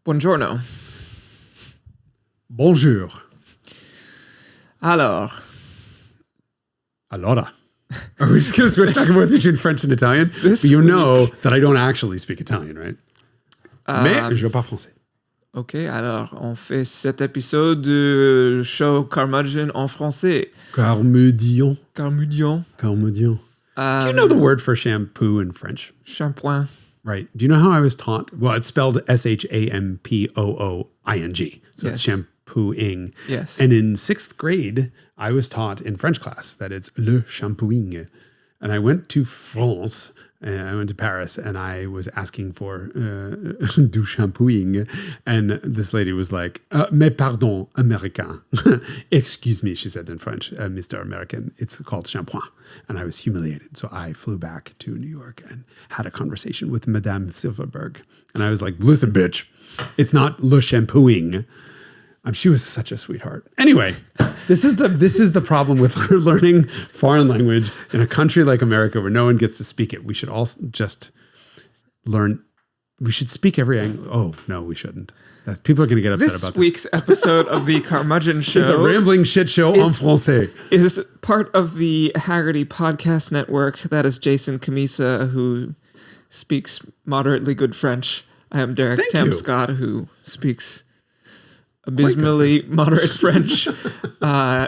Buongiorno. Bonjour. Alors. Allora. Are we just going to switch back and forth between French and Italian? This But you week- know that I don't actually speak Italian, right? Mais je parle français. Ok, alors on fait cet épisode du show Carmudgeon en français. Carmudgeon. Carmudgeon. Carmudgeon. Do you know the word for shampoo in French? Shampoing. Right. Do you know how I was taught? Well, it's spelled shampooing. So it's Yes. shampooing. Yes. And in 6th grade, I was taught in French class that it's le shampooing. And I went to France, I went to Paris, and I was asking for du shampooing. And this lady was like, mais pardon, Américain. Excuse me, she said in French, Mr. American, it's called shampoing. And I was humiliated. So I flew back to New York and had a conversation with Madame Silverberg. And I was like, listen, bitch, it's not le shampooing. She was such a sweetheart. Anyway, this is the problem with learning foreign language in a country like America where no one gets to speak it. We should all just learn. We should speak every angle. Oh, no, we shouldn't. People are going to get upset about This week's episode of the Carmudgeon Show It's a rambling shit show en français. is part of the Haggerty Podcast Network. That is Jason Cammisa, who speaks moderately good French. I am Derek Thank you. Tam-Scott, who speaks abysmally moderate French.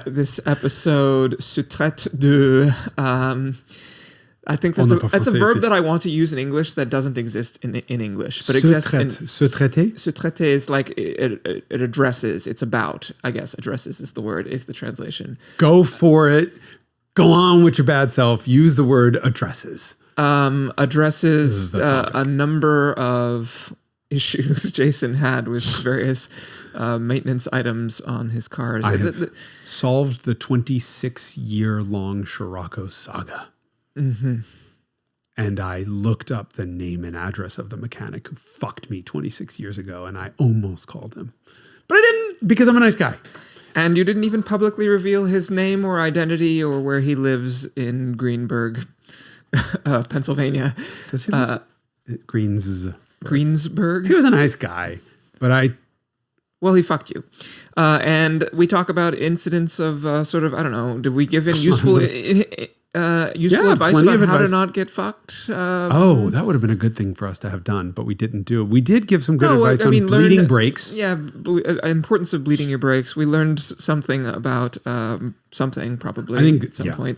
This episode se traite de. I think that's a verb that I want to use in English that doesn't exist in English, but exists in. Se traiter? Se traiter is like it addresses. It's about. I guess addresses is the word. Is the translation. Go for it. Go on with your bad self. Use the word addresses. Addresses a number of issues Jason had with various maintenance items on his cars. I have solved the 26-year-long Scirocco saga. Mm-hmm. And I looked up the name and address of the mechanic who fucked me 26 years ago, and I almost called him. But I didn't, because I'm a nice guy. And you didn't even publicly reveal his name or identity or where he lives in Greenburg, Pennsylvania. Does he live? Greensburg? He was a nice guy, but Well, he fucked you. And we talk about incidents of sort of, I don't know, did we give any useful advice plenty about of how to advice. not get fucked? that would have been a good thing for us to have done, but we didn't do it. We did give some good advice on bleeding brakes. Yeah, importance of bleeding your brakes. We learned something about something probably I think, at some point.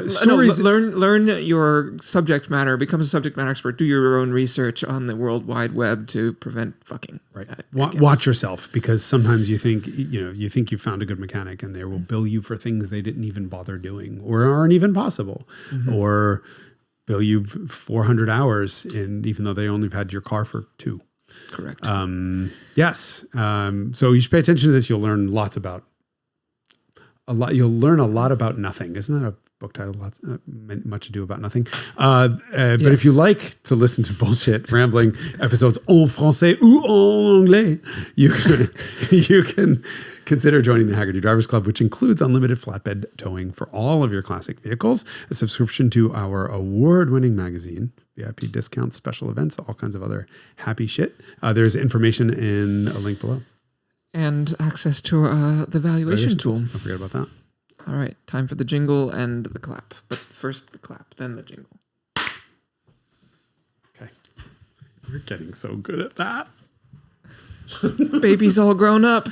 Stories. Learn your subject matter. Become a subject matter expert. Do your own research on the World Wide Web to prevent fucking. Right. Watch yourself, because sometimes you think you found a good mechanic and they will bill you for things they didn't even bother doing or aren't even possible, or bill you 400 hours even though they only had your car for 2. Correct. Yes. So you should pay attention to this. You'll learn You'll learn a lot about nothing. Isn't that a book title? Much Ado About Nothing. But if you like to listen to bullshit rambling episodes en français ou en anglais, you can consider joining the Haggerty Drivers Club, which includes unlimited flatbed towing for all of your classic vehicles, a subscription to our award-winning magazine, VIP discounts, special events, all kinds of other happy shit. There's information in a link below. And access to the valuation tool. Don't forget about that. All right, time for the jingle and the clap. But first the clap, then the jingle. Okay. We're getting so good at that. Baby's all grown up.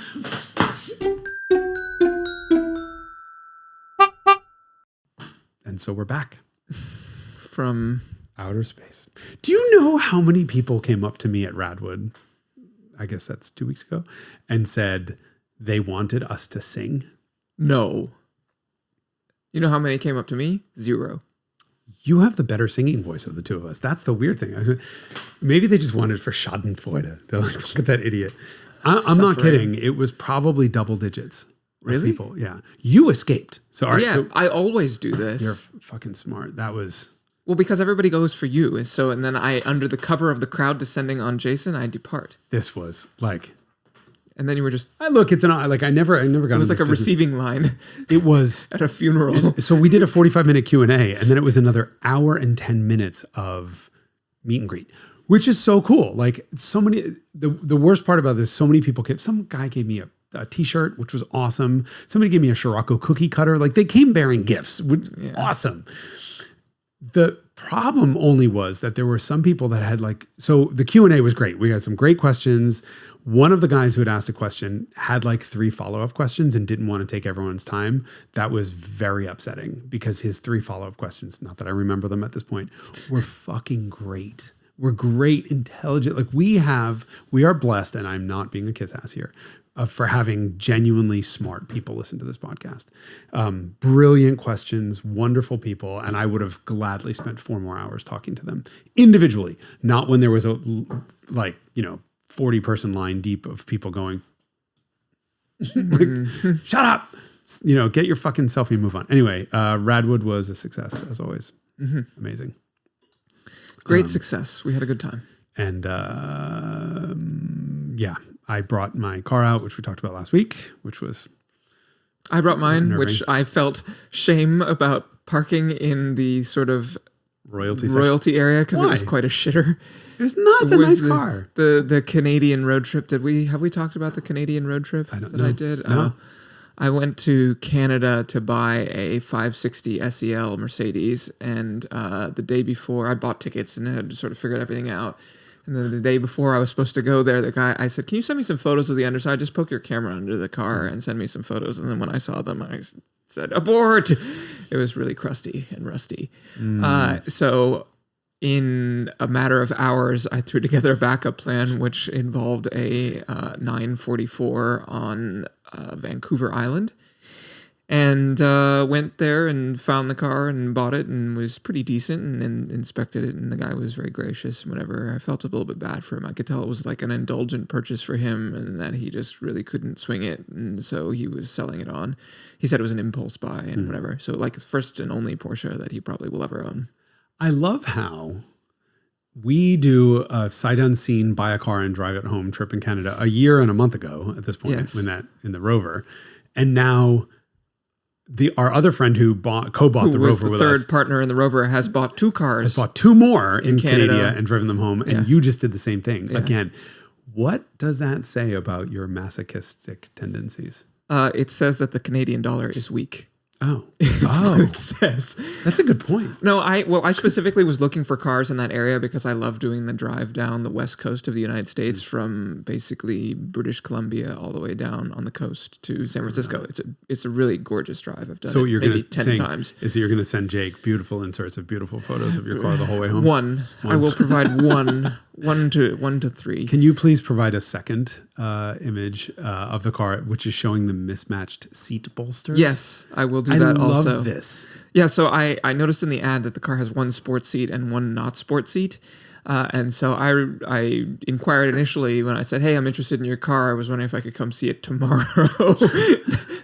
And so we're back From outer space. Do you know how many people came up to me at Radwood? I guess that's 2 weeks ago, and said they wanted us to sing. No. You know how many came up to me? 0. You have the better singing voice of the two of us. That's the weird thing. Maybe they just wanted for Schadenfreude. They're like, look at that idiot. I'm not kidding. It was probably double digits. Really? People, yeah. You escaped. So, all right. Yeah, So I always do this. you're fucking smart. That was... Well, because everybody goes for you. And then I, under the cover of the crowd descending on Jason, I depart. This was like... And then you were just... I never got... It was like a receiving line. It was... At a funeral. So we did a 45-minute Q&A, and then it was another hour and 10 minutes of meet and greet. Which is so cool. Like so many, the worst part about this, so many people some guy gave me a t-shirt, which was awesome. Somebody gave me a Scirocco cookie cutter. Like they came bearing gifts, which awesome. The problem only was that there were some people that had so the Q&A was great. We got some great questions. One of the guys who had asked a question had 3 follow-up questions and didn't want to take everyone's time. That was very upsetting because his 3 follow-up questions, not that I remember them at this point, were fucking great. We're great, intelligent. We are blessed, and I'm not being a kiss ass here, for having genuinely smart people listen to this podcast. Brilliant questions, wonderful people, and I would have gladly spent 4 more hours talking to them individually, not when there was a 40-person line deep of people going, shut up, get your fucking selfie and move on. Anyway, Radwood was a success as always. Amazing. Great success. We had a good time. And I brought my car out, which we talked about last week, which was... I brought mine, which I felt shame about parking in the sort of royalty area because it was quite a shitter. It was not. It's a nice car. The Canadian road trip. Have we talked about the Canadian road trip? I don't know. I did. No. I went to Canada to buy a 560 SEL Mercedes, and the day before I bought tickets and had sort of figured everything out. And then the day before I was supposed to go there, I said, "Can you send me some photos of the underside? Just poke your camera under the car and send me some photos." And then when I saw them, I said, "Abort!" It was really crusty and rusty. So in a matter of hours, I threw together a backup plan, which involved a 944 on Vancouver Island. And went there and found the car and bought it and was pretty decent and inspected it. And the guy was very gracious and whatever. I felt a little bit bad for him. I could tell it was like an indulgent purchase for him and that he just really couldn't swing it. And so he was selling it on. He said it was an impulse buy and whatever. So like the first and only Porsche that he probably will ever own. I love how we do a sight unseen, buy a car and drive it home trip in Canada a year and a month ago at this point in the Rover. And now... our other friend who co-bought the Rover with us, the third partner in the Rover, has bought 2 cars. Has bought 2 more in Canada and driven them home. And you just did the same thing. Yeah. Again, what does that say about your masochistic tendencies? It says that the Canadian dollar is weak. Oh, It says. That's a good point. No, I specifically was looking for cars in that area because I love doing the drive down the west coast of the United States from basically British Columbia all the way down on the coast to San Francisco. It's a really gorgeous drive. I've done it maybe 10 times. Is you're going to send Jake beautiful inserts of beautiful photos of your car the whole way home? One. I will provide one to 3. Can you please provide a second image of the car, which is showing the mismatched seat bolsters? Yes, I will do that also. I love this. Yeah, so I noticed in the ad that the car has 1 sports seat and 1 not sports seat. And so I inquired initially when I said, "Hey, I'm interested in your car. I was wondering if I could come see it tomorrow."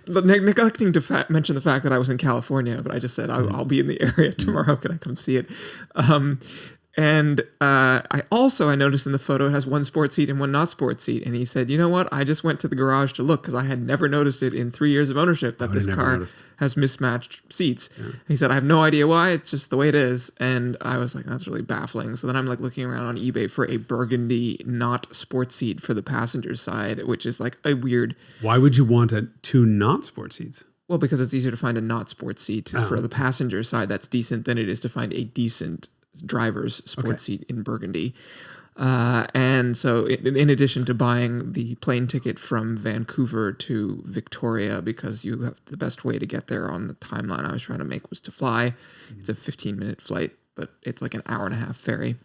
Neglecting to mention the fact that I was in California, but I just said, I'll be in the area tomorrow. Can I come see it? And I noticed in the photo it has 1 sports seat and 1 not sports seat. And he said, "You know what? I just went to the garage to look because I had never noticed it in 3 years of ownership that this car has mismatched seats." Yeah. He said, "I have no idea why. It's just the way it is." And I was like, "That's really baffling." So then I'm like looking around on eBay for a burgundy not sports seat for the passenger side, which is like a weird. Why would you want 2 not sports seats? Well, because it's easier to find a not sports seat for the passenger side that's decent than it is to find a decent driver's sports seat in burgundy. And so in addition to buying the plane ticket from Vancouver to Victoria, because you have the best way to get there on the timeline I was trying to make was to fly. It's a 15-minute flight, but it's like an hour and a half ferry.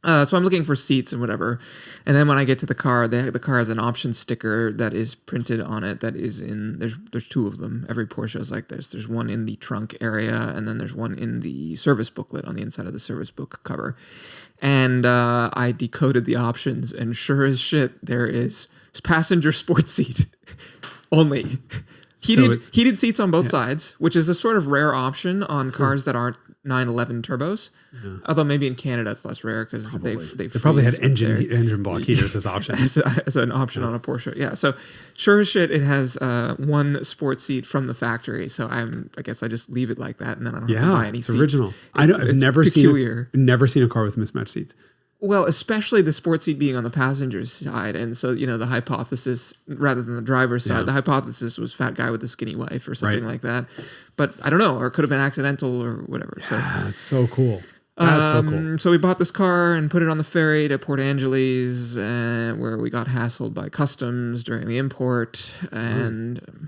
So I'm looking for seats and whatever. And then when I get to the car, the car has an option sticker that is printed on it that is there's 2 of them. Every Porsche is like this. There's one in the trunk area, and then there's one in the service booklet on the inside of the service book cover. And I decoded the options, and sure as shit, there is passenger sports seat only. Heated seats on both sides, which is a sort of rare option on cars that aren't 911 turbos. Yeah. Although maybe in Canada it's less rare because they probably had engine block heaters as options as an option on a Porsche. Yeah, so sure as shit, it has 1 sports seat from the factory. So I guess I just leave it like that, and then I don't have to buy any seats. Original. I've never seen a car with mismatched seats. Well, especially the sports seat being on the passenger's side. And so, the hypothesis, rather than the driver's side, the hypothesis was fat guy with a skinny wife or something like that. But I don't know, or it could have been accidental or whatever. Yeah, that's so cool. That's so cool. So we bought this car and put it on the ferry to Port Angeles, where we got hassled by customs during the import. And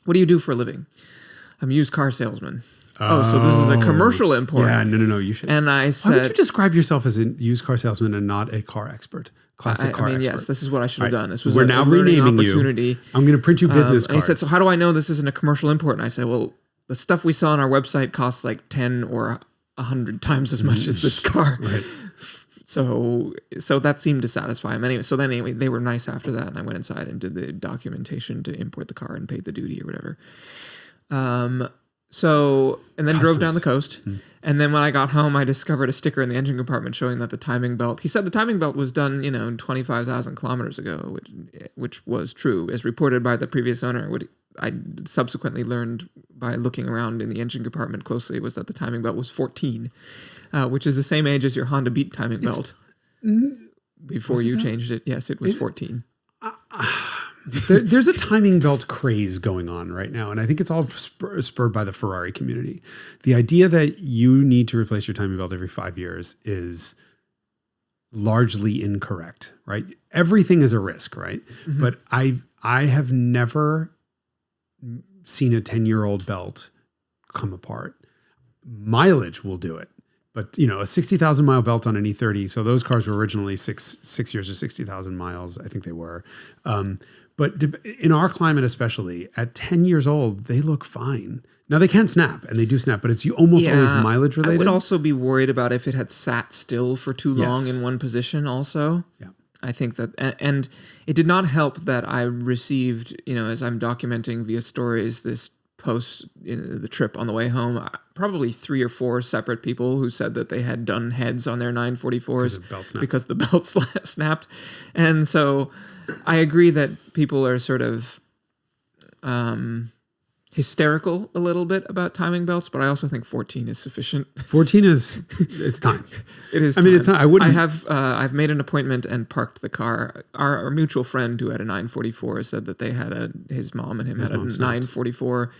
what do you do for a living? I'm a used car salesman. So this is a commercial import. Yeah, no, you should. And I said, why would you describe yourself as a used car salesman and not a car expert? Classic car expert. Yes, this is what I should have done. This was We're now renaming opportunity. I'm going to print you business cards. And he said, so how do I know this isn't a commercial import? And I said, well, the stuff we saw on our website costs like 10 or 100 times as much as this car. Right. So that seemed to satisfy him. Anyway, they were nice after that, and I went inside and did the documentation to import the car and paid the duty or whatever. And then drove down the coast. And then when I got home, I discovered a sticker in the engine compartment showing that the timing belt, he said the timing belt was done, 25,000 kilometers ago, which was true, as reported by the previous owner. What I subsequently learned by looking around in the engine compartment closely was that the timing belt was 14, which is the same age as your Honda Beat timing belt. Before you changed it. Yes, it was 14. There's a timing belt craze going on right now, and I think it's all spurred by the Ferrari community. The idea that you need to replace your timing belt every 5 years is largely incorrect, right? Everything is a risk, right? Mm-hmm. But I have never seen a 10-year-old belt come apart. Mileage will do it. But, a 60,000 mile belt on an E30. So those cars were originally six years or 60,000 miles. I think they were. But in our climate, especially at 10 years old, they look fine. Now they can snap, and they do snap, but it's almost always mileage related. I would also be worried about if it had sat still for too long in one position also. Yeah. I think that, and it did not help that I received, as I'm documenting via stories, this post, the trip on the way home, probably 3 or 4 separate people who said that they had done heads on their 944s because the belt snapped. And so I agree that people are sort of hysterical a little bit about timing belts, but I also think 14 is sufficient. 14 it's time. It is. I mean, it's not. I've made an appointment and parked the car. Our mutual friend who had a 944 said that they had his mom and him had a 944.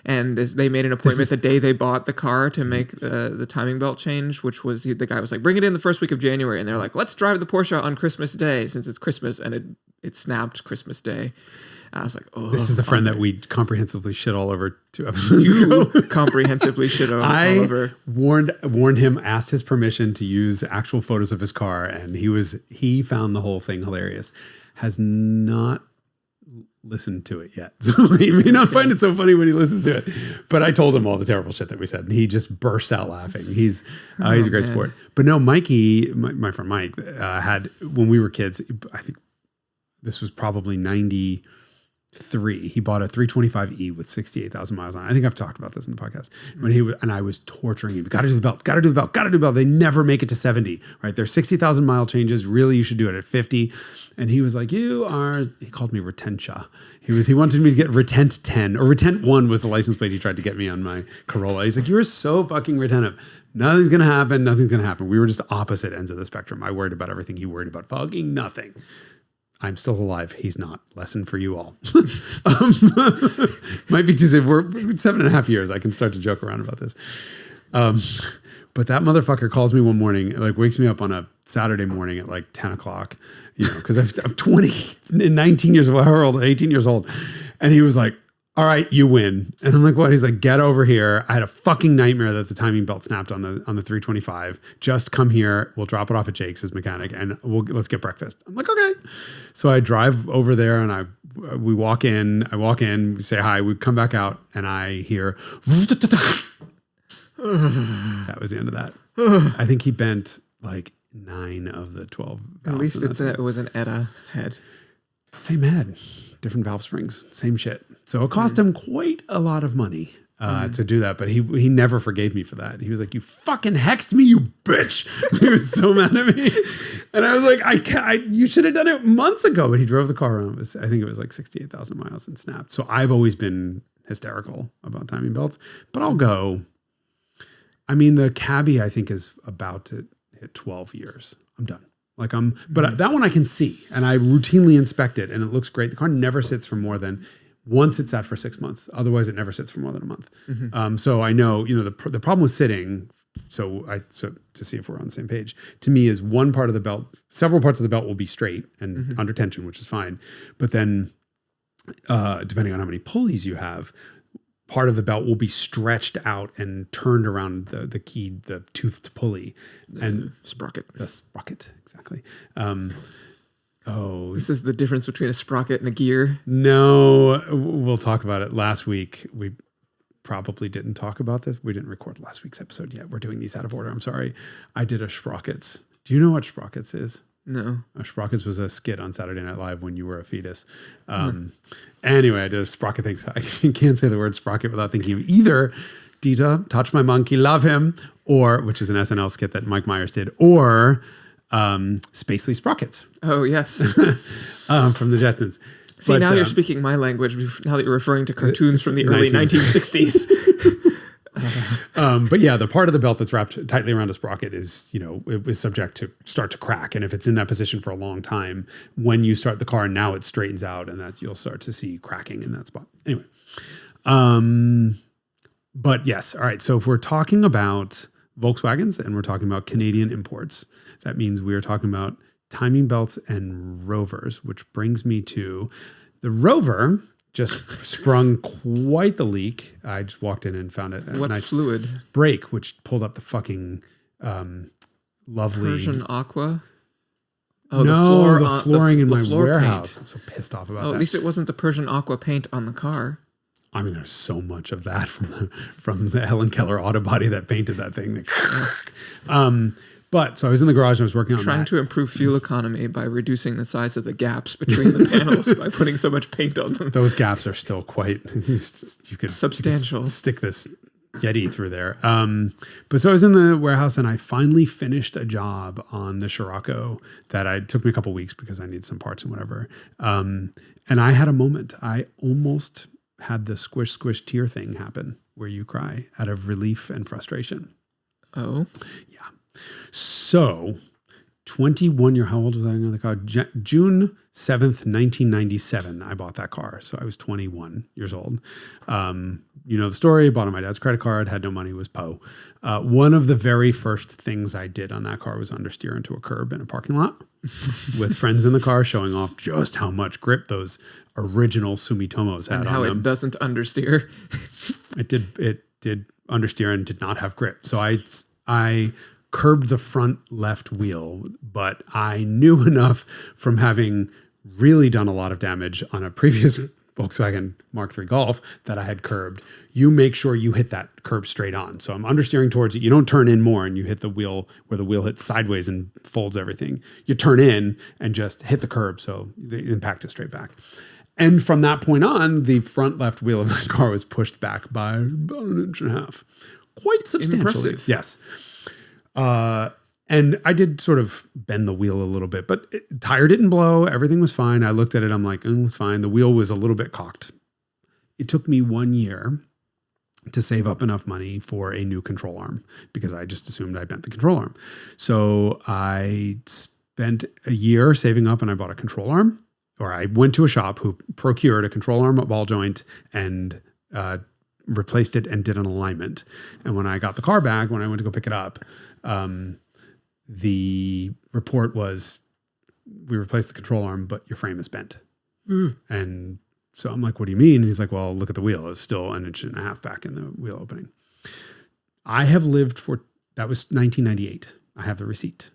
And they made an appointment the day they bought the car to make the timing belt change, which was the guy was like, bring it in the first week of January. And they're like, let's drive the Porsche on Christmas Day since it's Christmas. And it snapped Christmas Day. And I was like, oh. This is the friend that we comprehensively shit all over 2 episodes ago. Comprehensively shit all over. Warned him, asked his permission to use actual photos of his car. And he found the whole thing hilarious. Has not listened to it yet. So he may not find it so funny when he listens to it. But I told him all the terrible shit that we said. And he just burst out laughing. He's a great sport. But no, Mikey, my friend Mike, had, when we were kids, I think this was probably 93. He bought a 325e with 68,000 miles on it. I think I've talked about this in the podcast. When I was torturing him. Got to do the belt. Got to do the belt. Got to do the belt. They never make it to 70, right? They're 60,000 mile changes. Really, you should do it at 50. And he was like, he called me Retentia. He wanted me to get Retent 10, or Retent 1 was the license plate he tried to get me on my Corolla. He's like, you're so fucking retentive. Nothing's going to happen. We were just opposite ends of the spectrum. I worried about everything. He worried about fucking nothing. I'm still alive. He's not. Lesson for you all. Might be too soon. We're 7.5 years. I can start to joke around about this. But that motherfucker calls me one morning, like wakes me up on a Saturday morning at like 10 o'clock, because I'm 18 years old. And he was like, all right, you win. And I'm like, what? He's like, get over here. I had a fucking nightmare that the timing belt snapped on the 325. Just come here. We'll drop it off at Jake's, his mechanic, and let's get breakfast. I'm like, okay. So I drive over there and we walk in. I walk in, we say hi, we come back out, and I hear that was the end of that. I think he bent like 9 of the 12 valves. At least it was an ETA head. Same head, different valve springs, same shit. So it cost him quite a lot of money to do that, but he never forgave me for that. He was like, "You fucking hexed me, you bitch!" He was so mad at me, and I was like, you should have done it months ago." But he drove the car around. I think it was like 68,000 miles and snapped. So I've always been hysterical about timing belts, but I'll go. I mean, the cabbie I think is about to hit 12 years. I'm done. But that one I can see, and I routinely inspect it, and it looks great. The car never sits for more than once. It's sat for 6 months. Otherwise, it never sits for more than a month. So I know, the problem with sitting. So to see if we're on the same page, to me is one part of the belt. Several parts of the belt will be straight and under tension, which is fine. But then, depending on how many pulleys you have, part of the belt will be stretched out and turned around the toothed pulley and sprocket. The sprocket, exactly. This is the difference between a sprocket and a gear. No, we'll talk about it. Last week we probably didn't talk about this. We didn't record last week's episode yet. We're doing these out of order. I'm sorry. I did a sprockets. Do you know what sprockets is? No. Sprockets was a skit on Saturday Night Live when you were a fetus. Anyway, I did a sprocket thing. So I can't say the word sprocket without thinking of either Dita, Touch My Monkey, Love Him, or, which is an SNL skit that Mike Myers did, or Spacely Sprockets. Oh, yes. From the Jetsons. See, now you're speaking my language, now that you're referring to cartoons from the early 1960s. But yeah, the part of the belt that's wrapped tightly around a sprocket is, it is subject to start to crack. And if it's in that position for a long time, when you start the car, now it straightens out, and you'll start to see cracking in that spot. Anyway. But yes. All right. So if we're talking about Volkswagens and we're talking about Canadian imports, that means we're talking about timing belts and Rovers, which brings me to the Rover. Just sprung quite the leak. I just walked in and found it. What nice fluid? Brake, which pulled up the fucking lovely Persian Aqua. Oh, no, the flooring in my warehouse. Paint. I'm so pissed off about that. At least it wasn't the Persian Aqua paint on the car. I mean, there's so much of that from the Helen Keller auto body that painted that thing. But so I was in the garage and I was working on trying to improve fuel economy by reducing the size of the gaps between the panels by putting so much paint on them. Those gaps are still quite substantial. You could stick this Yeti through there. But so I was in the warehouse and I finally finished a job on the Scirocco that took me a couple weeks because I needed some parts and whatever. And I had a moment. I almost had the squish, squish tear thing happen where you cry out of relief and frustration. Oh? Yeah. So, how old was I in the car? June 7th, 1997, I bought that car. So I was 21 years old. You know the story, bought on my dad's credit card, had no money, was po. One of the very first things I did on that car was understeer into a curb in a parking lot with friends in the car showing off just how much grip those original Sumitomos had on them. And how it doesn't understeer. It did understeer and did not have grip. So I curbed the front left wheel, but I knew enough from having really done a lot of damage on a previous Volkswagen Mark III Golf that I had curbed. You make sure you hit that curb straight on. So I'm understeering towards it. You don't turn in more and you hit the wheel where the wheel hits sideways and folds everything. You turn in and just hit the curb so the impact is straight back. And from that point on, the front left wheel of the car was pushed back by about 1.5 inches. Quite substantially. Impressive. Yes. And I did sort of bend the wheel a little bit, but tire didn't blow. Everything was fine. I looked at it. I'm like, it's fine. The wheel was a little bit cocked. It took me 1 year to save up enough money for a new control arm because I just assumed I bent the control arm. So I spent a year saving up and I bought a control arm, or I went to a shop who procured a control arm, a ball joint, and replaced it and did an alignment. And when I got the car back, when I went to go pick it up, the report was, we replaced the control arm, but your frame is bent. And so I'm like, what do you mean? And he's like, well, look at the wheel. It's still 1.5 inches back in the wheel opening. I have lived that was 1998. I have the receipt.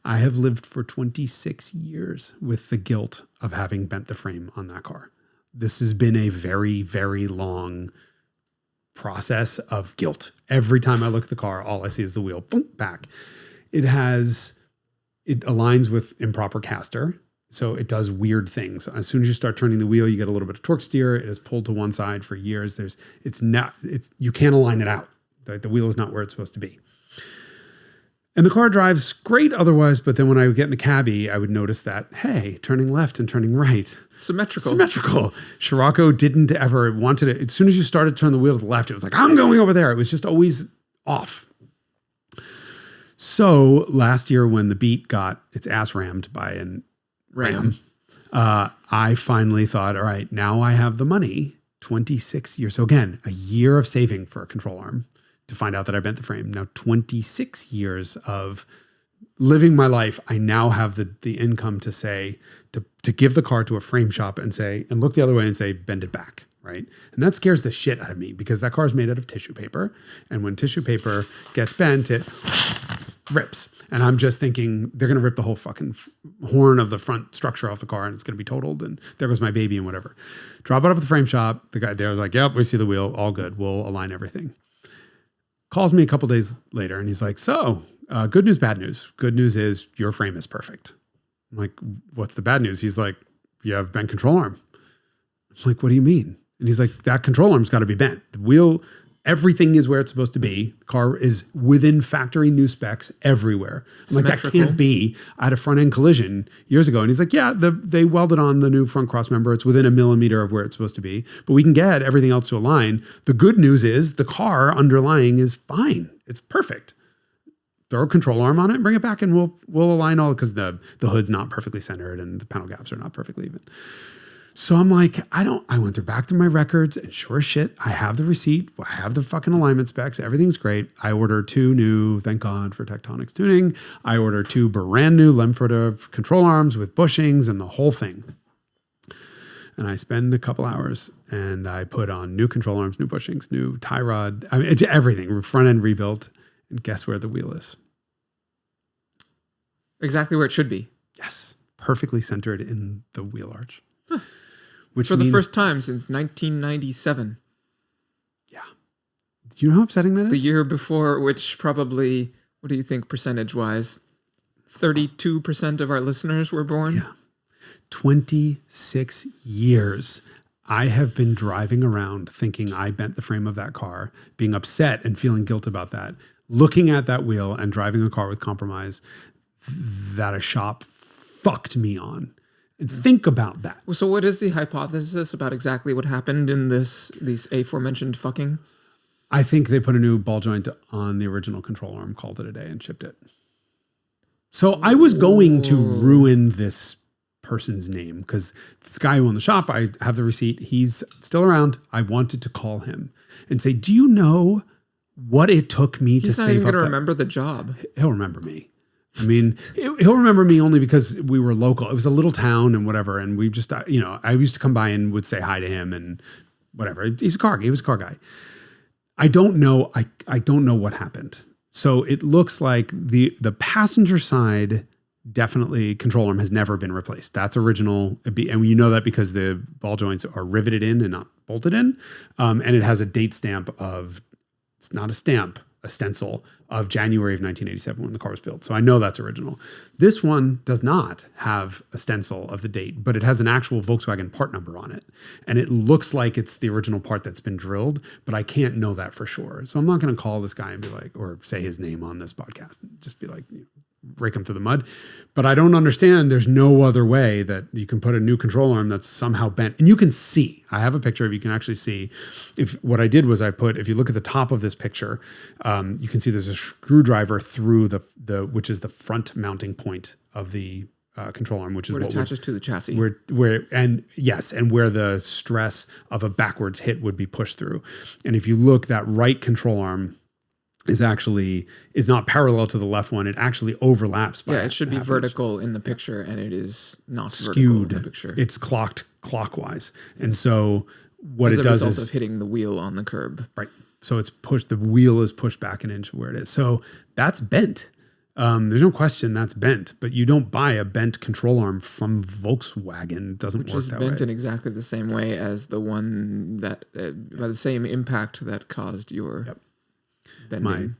I have lived for 26 years with the guilt of having bent the frame on that car. This has been a very, very long process of guilt. Every time I look at the car, all I see is the wheel back. It aligns with improper caster. So it does weird things. As soon as you start turning the wheel, you get a little bit of torque steer. It is pulled to one side for years. You can't align it out. The wheel is not where it's supposed to be. And the car drives great otherwise, but then when I would get in the cabbie, I would notice that, hey, turning left and turning right. Symmetrical. Scirocco didn't ever wanted it. As soon as you started to turn the wheel to the left, it was like, I'm going over there. It was just always off. So last year when the Beat got its ass rammed by an Ram, I finally thought, all right, now I have the money, 26 years. So again, a year of saving for a control arm to find out that I bent the frame. Now 26 years of living my life. I now have the income to say, to give the car to a frame shop and say, and look the other way and say, bend it back. Right. And that scares the shit out of me because that car is made out of tissue paper. And when tissue paper gets bent, it rips. And I'm just thinking they're going to rip the whole fucking horn of the front structure off the car and it's going to be totaled. And there goes my baby and whatever. Drop it off at the frame shop. The guy there was like, yep, we see the wheel. All good. We'll align everything. Calls me a couple days later and he's like, so good news, bad news. Good news is your frame is perfect. I'm like, what's the bad news? He's like, you have bent control arm. I'm like, what do you mean? And he's like, that control arm's got to be bent. The wheel, everything is where it's supposed to be. The car is within factory new specs everywhere. I'm like, that can't be. I had a front end collision years ago. And he's like, yeah, they welded on the new front cross member. It's within a millimeter of where it's supposed to be. But we can get everything else to align. The good news is the car underlying is fine. It's perfect. Throw a control arm on it and bring it back and we'll align all because the hood's not perfectly centered and the panel gaps are not perfectly even. So I'm like, I went back to my records and sure as shit, I have the receipt. I have the fucking alignment specs. Everything's great. I ordered 2 new, thank God for Tectonics tuning. I ordered 2 brand new Lemford control arms with bushings and the whole thing. And I spend a couple hours and I put on new control arms, new bushings, new tie rod. I mean, it's everything, front end rebuilt. And guess where the wheel is? Exactly where it should be. Yes. Perfectly centered in the wheel arch. Huh. For the first time since 1997. Yeah. Do you know how upsetting that is? The year before, which probably, what do you think percentage-wise? 32% of our listeners were born? Yeah. 26 years. I have been driving around thinking I bent the frame of that car, being upset and feeling guilt about that, looking at that wheel and driving a car with compromise that a shop fucked me on. And think about that. So what is the hypothesis about exactly what happened in these aforementioned fucking? I think they put a new ball joint on the original control arm, called it a day, and shipped it. So I was going to ruin this person's name because this guy who owned the shop, I have the receipt. He's still around. I wanted to call him and say, do you know what it took me to save up? He's not even going to remember the job. He'll remember me. I mean, he'll remember me only because we were local. It was a little town and whatever. And we just, I used to come by and would say hi to him and whatever. He was a car guy. I don't know. I don't know what happened. So it looks like the passenger side, definitely control arm has never been replaced. That's original. And you know that because the ball joints are riveted in and not bolted in. And it has a date stamp it's not a stamp, a stencil of January of 1987 when the car was built. So I know that's original. This one does not have a stencil of the date, but it has an actual Volkswagen part number on it. And it looks like it's the original part that's been drilled, but I can't know that for sure. So I'm not going to call this guy and be like, or say his name on this podcast, just be like, rake him through the mud. But I don't understand. There's no other way that you can put a new control arm that's somehow bent. And you can see, I have a picture of, you can actually see what I did was if you look at the top of this picture, you can see there's a screwdriver through which is the front mounting point of the control arm, which is where it attaches to the chassis. Where the stress of a backwards hit would be pushed through. And if you look, that right control arm is not parallel to the left one. It actually overlaps. It should be vertical in the picture, and it is not skewed vertical in the picture. It's clocked clockwise, and so what it does is of hitting the wheel on the curb. Right. So it's pushed. The wheel is pushed back an inch where it is. So that's bent. There's no question that's bent. But you don't buy a bent control arm from Volkswagen. It doesn't work that way. Which is bent in exactly the same way as the one that by the same impact that caused your. Yep. Bending.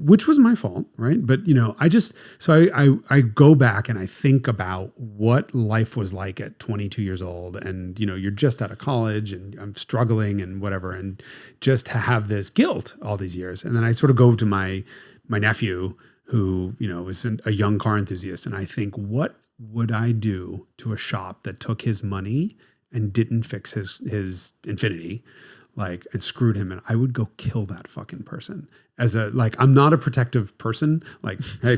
Which was my fault, right? But I go back and I think about what life was like at 22 years old, and you're just out of college and I'm struggling and whatever, and just to have this guilt all these years, and then I sort of go to my nephew who is a young car enthusiast, and I think, what would I do to a shop that took his money and didn't fix his Infiniti? like, and screwed him, and I would go kill that fucking person. As a, like, I'm not a protective person. Like, hey,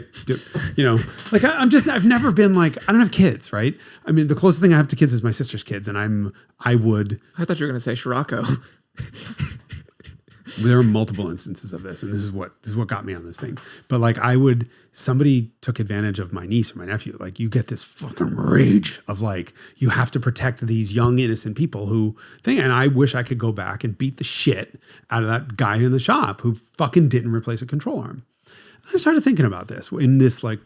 like I've never been like, I don't have kids, right? I mean, the closest thing I have to kids is my sister's kids, and I thought you were going to say Scirocco. There are multiple instances of this, and this is what got me on this thing. But like, somebody took advantage of my niece or my nephew. Like, you get this fucking rage of like, you have to protect these young innocent people and I wish I could go back and beat the shit out of that guy in the shop who fucking didn't replace a control arm. And I started thinking about this in this like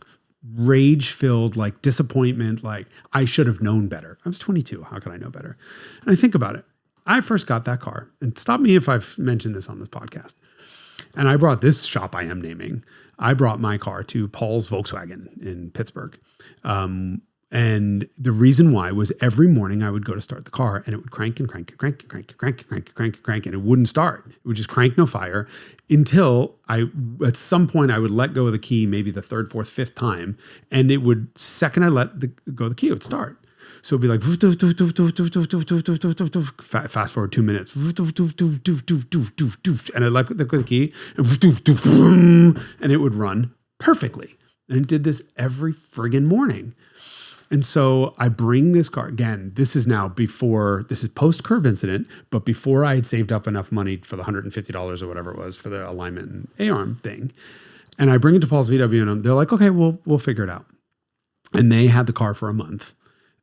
rage-filled like disappointment. Like, I should have known better. I was 22. How could I know better? And I think about it. I first got that car, and stop me if I've mentioned this on this podcast. And I brought this shop I am naming. I brought my car to Paul's Volkswagen in Pittsburgh. And the reason why was every morning I would go to start the car, and it would crank and crank and crank and crank and crank and crank and crank and crank, and it wouldn't start. It would just crank, no fire, until at some point I would let go of the key, maybe the third, fourth, fifth time. And it would, second I let go of the key, it would start. So it'd be like, fast forward 2 minutes, and I let go of the key, and it would run perfectly. And it did this every friggin' morning. And so I bring this car, again, this is post-curb incident, but before I had saved up enough money for the $150 or whatever it was for the alignment and A-arm thing. And I bring it to Paul's VW, and they're like, okay, we'll figure it out. And they had the car for a month.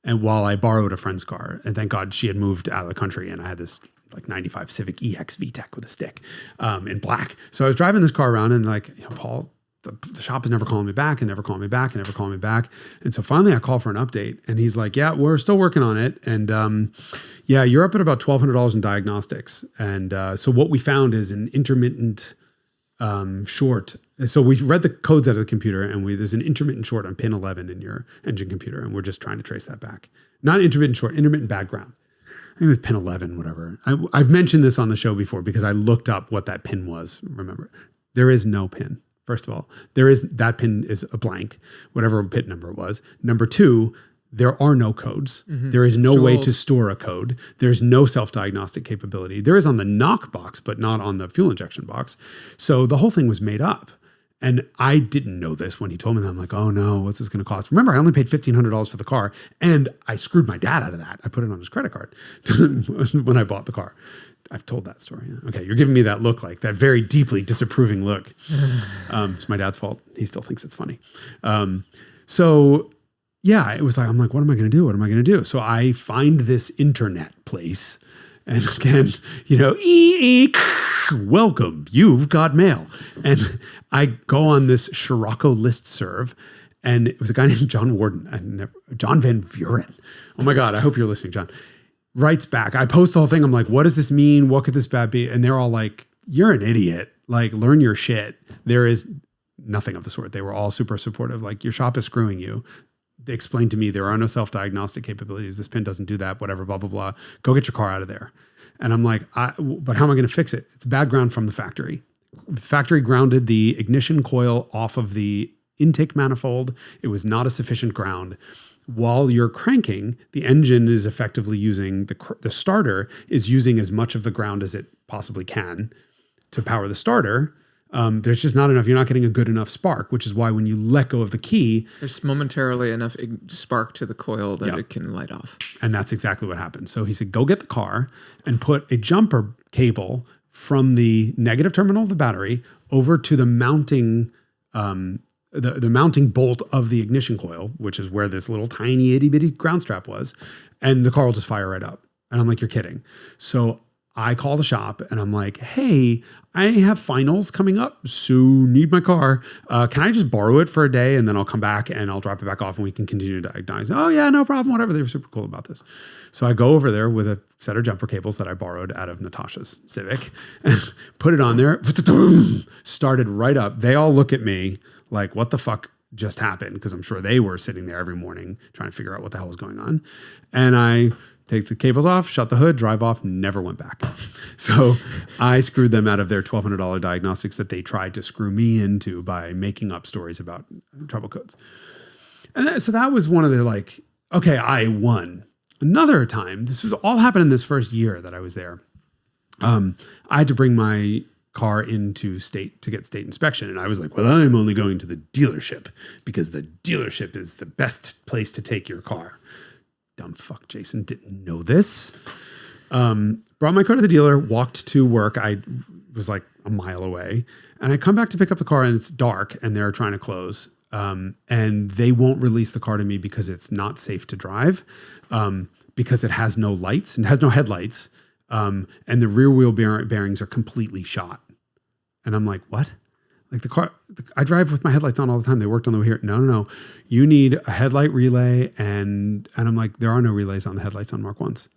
And while I borrowed a friend's car, and thank God she had moved out of the country, and I had this like 95 Civic EX VTEC with a stick in black. So I was driving this car around, and like, Paul, the shop is never calling me back and never calling me back and never calling me back. And so finally I call for an update, and he's like, yeah, we're still working on it. And yeah, you're up at about $1,200 in diagnostics. And so what we found is an intermittent short. So we read the codes out of the computer, and there's an intermittent short on pin 11 in your engine computer, and we're just trying to trace that back. Not intermittent short, intermittent bad ground. I think it was pin 11, whatever. I've mentioned this on the show before because I looked up what that pin was. Remember, there is no pin. First of all, that pin is a blank, whatever pin number it was. Number two, there are no codes. Mm-hmm. There is no way to store a code. There's no self-diagnostic capability. There is on the knock box, but not on the fuel injection box. So the whole thing was made up. And I didn't know this when he told me that. I'm like, oh no, what's this going to cost? Remember, I only paid $1,500 for the car, and I screwed my dad out of that. I put it on his credit card when I bought the car. I've told that story. Okay, you're giving me that look, like that very deeply disapproving look. It's my dad's fault. He still thinks it's funny. So yeah, it was like, I'm like, what am I going to do? What am I going to do? So I find this internet place. And again, welcome, you've got mail. And I go on this Scirocco listserv, and it was a guy named John Van Vuren. Oh my God, I hope you're listening, John. Writes back. I post the whole thing. I'm like, what does this mean? What could this bad be? And they're all like, you're an idiot. Like, learn your shit. There is nothing of the sort. They were all super supportive. Like, your shop is screwing you. They explained to me there are no self-diagnostic capabilities. This pin doesn't do that, whatever, blah, blah, blah. Go get your car out of there. And I'm like, but how am I going to fix it? It's bad ground from the factory. The factory grounded the ignition coil off of the intake manifold. It was not a sufficient ground. While you're cranking, the engine is effectively using, the starter is using as much of the ground as it possibly can to power the starter. There's just not enough. You're not getting a good enough spark, which is why when you let go of the key, there's momentarily enough spark to the coil that it can light off. And that's exactly what happened. So he said, go get the car and put a jumper cable from the negative terminal of the battery over to the mounting, the mounting bolt of the ignition coil, which is where this little tiny itty bitty ground strap was. And the car will just fire right up. And I'm like, you're kidding. So I call the shop and I'm like, hey, I have finals coming up, so need my car. Can I just borrow it for a day and then I'll come back and I'll drop it back off and we can continue to diagnose? Oh yeah, no problem, whatever. They were super cool about this. So I go over there with a set of jumper cables that I borrowed out of Natasha's Civic and put it on there, started right up. They all look at me like, what the fuck just happened? Because I'm sure they were sitting there every morning trying to figure out what the hell was going on. And I take the cables off, shut the hood, drive off, never went back. So I screwed them out of their $1,200 diagnostics that they tried to screw me into by making up stories about trouble codes. And so that was one of the like, okay, I won. Another time, this was all happened in this first year that I was there. I had to bring my car into state to get state inspection. And I was like, well, I'm only going to the dealership because the dealership is the best place to take your car. Dumb fuck Jason didn't know this. Brought my car to the dealer, walked to work. I was like a mile away. And I come back to pick up the car and it's dark and they're trying to close. And they won't release the car to me because it's not safe to drive, because it has no lights and has no headlights. And the rear wheel bearings are completely shot. And I'm like, what? Like the car, I drive with my headlights on all the time. They worked on the way here. No. You need a headlight relay. And I'm like, there are no relays on the headlights on Mark 1s.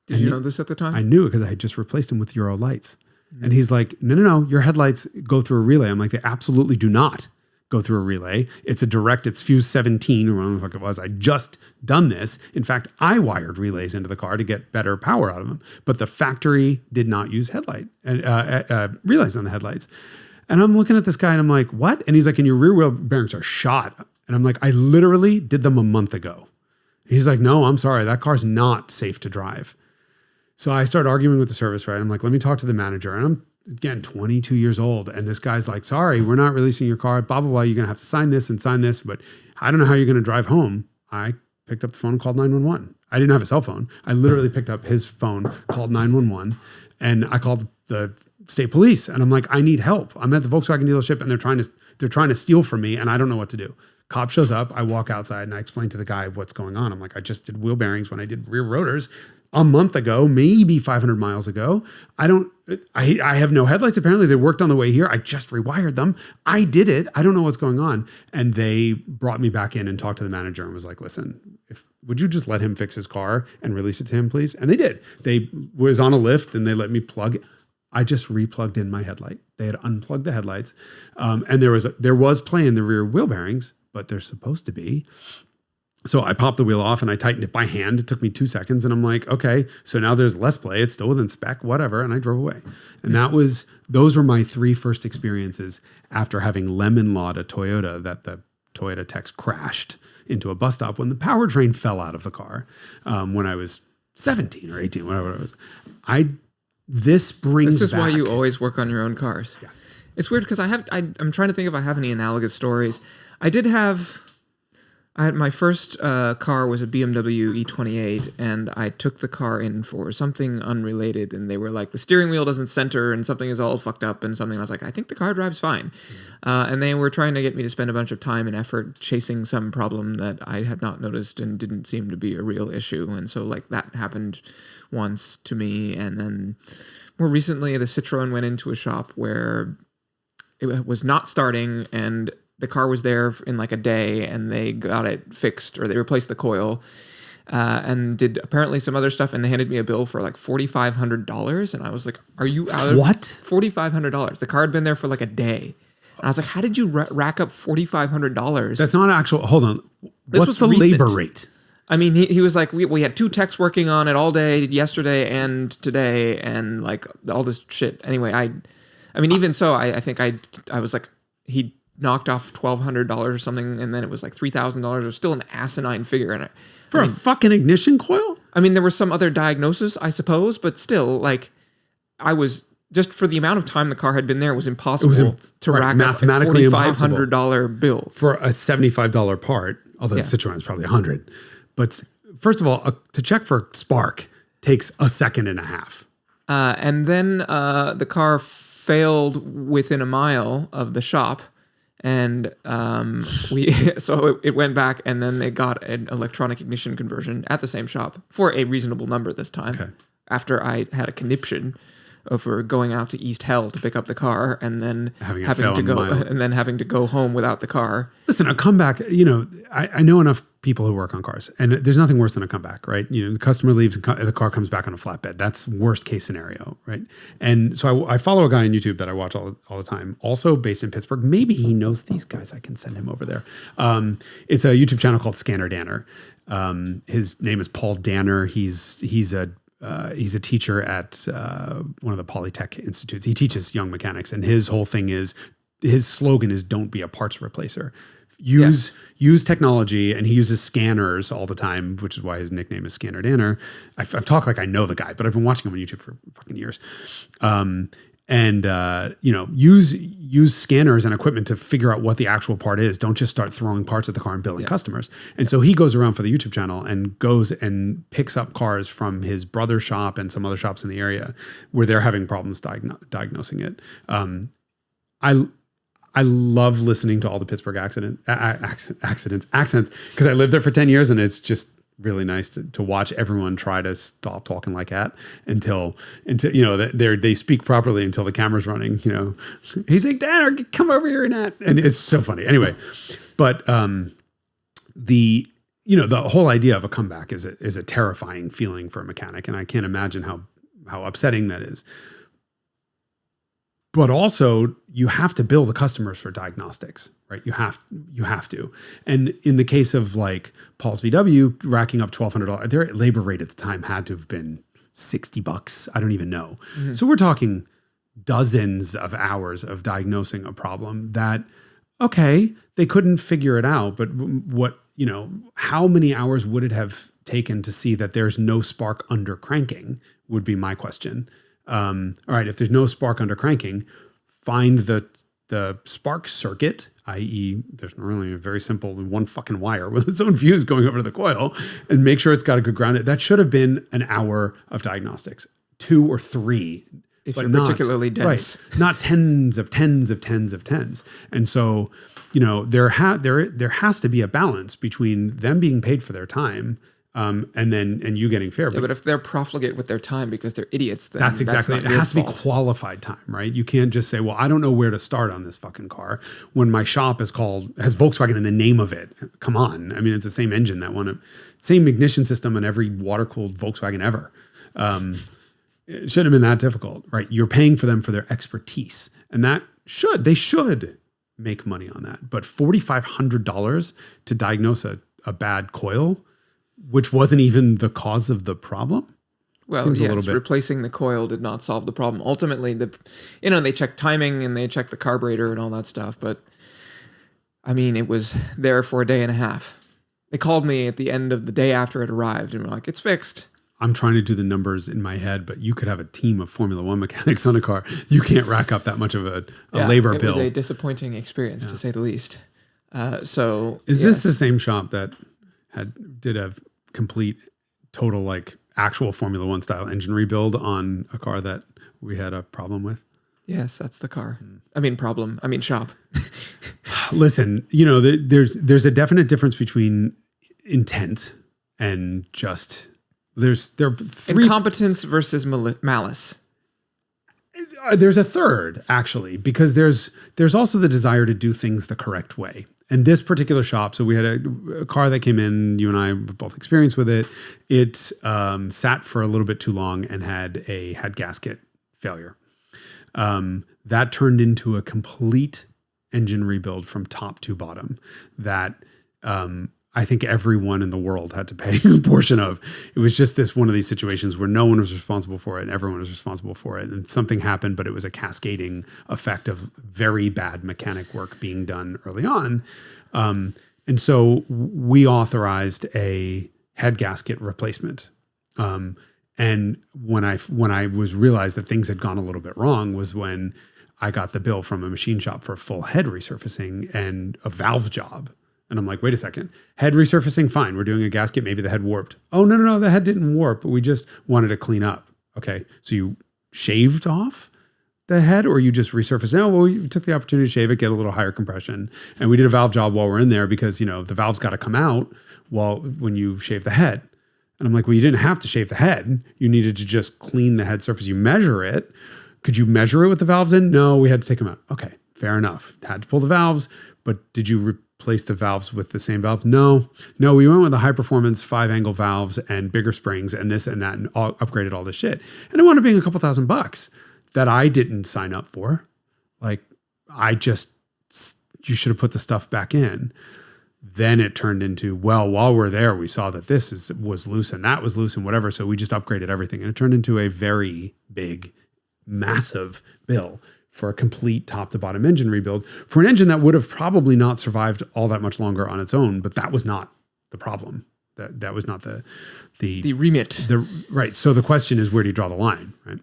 Did you know this at the time? I knew it because I had just replaced them with Euro lights. Mm-hmm. And he's like, no. Your headlights go through a relay. I'm like, they absolutely do not go through a relay. It's fuse 17 or whatever the fuck it was. I just done this. In fact, I wired relays into the car to get better power out of them. But the factory did not use headlight and relays on the headlights. And I'm looking at this guy and I'm like, what? And he's like, and your rear wheel bearings are shot. And I'm like, I literally did them a month ago. He's like, no, I'm sorry. That car's not safe to drive. So I started arguing with the service, right? I'm like, let me talk to the manager. And I'm, again, 22 years old. And this guy's like, sorry, we're not releasing your car, blah, blah, blah. You're going to have to sign this, but I don't know how you're going to drive home. I picked up the phone and called 911. I didn't have a cell phone. I literally picked up his phone, called 911, and I called the state police. And I'm like, I need help. I'm at the Volkswagen dealership and they're trying to steal from me and I don't know what to do. Cop shows up. I walk outside and I explain to the guy what's going on. I'm like, I just did wheel bearings when I did rear rotors a month ago, maybe 500 miles ago. I have no headlights. Apparently they worked on the way here. I just rewired them. I did it. I don't know what's going on. And they brought me back in and talked to the manager and was like, listen, would you just let him fix his car and release it to him, please? And they did. They was on a lift and they let me I just replugged in my headlight. They had unplugged the headlights. And there was play in the rear wheel bearings, but they're supposed to be. So I popped the wheel off and I tightened it by hand. It took me 2 seconds and I'm like, okay, so now there's less play. It's still within spec, whatever. And I drove away. And those were my 3 first experiences after having lemon lawed a Toyota that the Toyota techs crashed into a bus stop when the powertrain fell out of the car when I was 17 or 18, whatever it was. This is why you always work on your own cars. Yeah. It's weird because I'm trying to think if I have any analogous stories. I had my first car was a BMW E28 and I took the car in for something unrelated and they were like, the steering wheel doesn't center and something is all fucked up and something. I was like, I think the car drives fine. And they were trying to get me to spend a bunch of time and effort chasing some problem that I had not noticed and didn't seem to be a real issue. And so like that happened once to me. And then more recently, the Citroen went into a shop where it was not starting and the car was there in like a day and they got it fixed or they replaced the coil and did apparently some other stuff. And they handed me a bill for like $4,500. And I was like, are you out of what? $4,500. The car had been there for like a day. And I was like, how did you rack up $4,500? That's not actual. Hold on. What's the labor rate? I mean, he was like, we had 2 techs working on it all day yesterday and today and like all this shit. Anyway, I mean, even so, I think I was like, he knocked off $1,200 or something, and then it was like $3,000. It was still an asinine figure. And a fucking ignition coil? I mean, there was some other diagnosis, I suppose, but still, like, I was just for the amount of time the car had been there, it was impossible to rack up a $4,500 bill for a $75 part. Although the Citroen is probably $100. But first of all, to check for spark takes a 1.5 seconds. And then the car failed within a mile of the shop. And so it went back and then they got an electronic ignition conversion at the same shop for a reasonable number this time. Okay. After I had a conniption over going out to East Hell to pick up the car and then having to go home without the car. Listen, a comeback, I know enough people who work on cars and there's nothing worse than a comeback, right? The customer leaves and the car comes back on a flatbed. That's worst case scenario, right? And so I follow a guy on YouTube that I watch all the time, also based in Pittsburgh. Maybe he knows these guys. I can send him over there. It's a YouTube channel called Scanner Danner. His name is Paul Danner. He's a teacher at one of the Polytech institutes. He teaches young mechanics, and his slogan is "Don't be a parts replacer. use technology, and he uses scanners all the time, which is why his nickname is Scanner Danner. I've talked like I know the guy, but I've been watching him on YouTube for fucking years. Use scanners and equipment to figure out what the actual part is. Don't just start throwing parts at the car and billing customers. And so he goes around for the YouTube channel and goes and picks up cars from his brother's shop and some other shops in the area where they're having problems diagnosing it. I love listening to all the Pittsburgh accents because I lived there for 10 years, and it's just really nice to watch everyone try to stop talking like that until they speak properly until the camera's running. He's like, Danner, come over here and it's so funny. Anyway, but the whole idea of a comeback is a terrifying feeling for a mechanic, and I can't imagine how upsetting that is. But also, you have to bill the customers for diagnostics, right? You have to. And in the case of like Paul's VW racking up $1,200, their labor rate at the time had to have been $60. I don't even know. Mm-hmm. So we're talking dozens of hours of diagnosing a problem that, okay, they couldn't figure it out. But how many hours would it have taken to see that there's no spark under cranking would be my question. All right, if there's no spark under cranking, find the spark circuit, i.e. there's really a very simple one fucking wire with its own fuse going over to the coil, and make sure it's got a good ground. That should have been an hour of diagnostics, 2 or 3. If you're particularly dense. Right, not tens of tens of tens of tens. And so, there has to be a balance between them being paid for their time and you getting fair. Yeah, but if they're profligate with their time because they're idiots, then that's exactly it. It has to be qualified time, right? You can't just say, well, I don't know where to start on this fucking car when my shop has Volkswagen in the name of it. Come on. I mean, it's the same engine, same ignition system on every water-cooled Volkswagen ever. It shouldn't have been that difficult, right? You're paying for them for their expertise, and they should make money on that. But $4,500 to diagnose a bad coil, which wasn't even the cause of the problem. Well, yes, replacing the coil did not solve the problem. Ultimately, they check timing and they check the carburetor and all that stuff. But I mean, it was there for a day and a half. They called me at the end of the day after it arrived and were like, it's fixed. I'm trying to do the numbers in my head, but you could have a team of Formula One mechanics on a car. You can't rack up that much of a labor bill. It was a disappointing experience, to say the least. Is this the same shop that did a complete, total, like actual Formula One style engine rebuild on a car that we had a problem with? Yes, that's the car. Shop. Listen, there's a definite difference between intent and just there are 3 incompetence versus malice. There's a third, actually, because there's also the desire to do things the correct way. And this particular shop, so we had a car that came in, you and I were both experienced with it. It sat for a little bit too long and had a head gasket failure. That turned into a complete engine rebuild from top to bottom that I think everyone in the world had to pay a portion of. It was just one of these situations where no one was responsible for it and everyone was responsible for it. And something happened, but it was a cascading effect of very bad mechanic work being done early on. And so we authorized a head gasket replacement. And when I was realized that things had gone a little bit wrong was when I got the bill from a machine shop for full head resurfacing and a valve job. And I'm like, wait a second, head resurfacing, fine. We're doing a gasket. Maybe the head warped. Oh, no, the head didn't warp, but we just wanted to clean up. Okay, so you shaved off the head or you just resurfaced? No, well, we took the opportunity to shave it, get a little higher compression. And we did a valve job while we're in there because, the valve's got to come out when you shave the head. And I'm like, well, you didn't have to shave the head. You needed to just clean the head surface. You measure it. Could you measure it with the valves in? No, we had to take them out. Okay, fair enough. Had to pull the valves, but did you replace the valves with the same valve? No, we went with the high performance 5-angle valves and bigger springs and this and that and upgraded all this shit. And it wound up being a couple $1,000 that I didn't sign up for. Like you should have put the stuff back in. Then it turned into, well, while we're there, we saw that this was loose and that was loose and whatever. So we just upgraded everything. And it turned into a very big, massive bill for a complete top to bottom engine rebuild for an engine that would have probably not survived all that much longer on its own. But that was not the problem. That was not the remit. Right. So the question is, where do you draw the line? Right.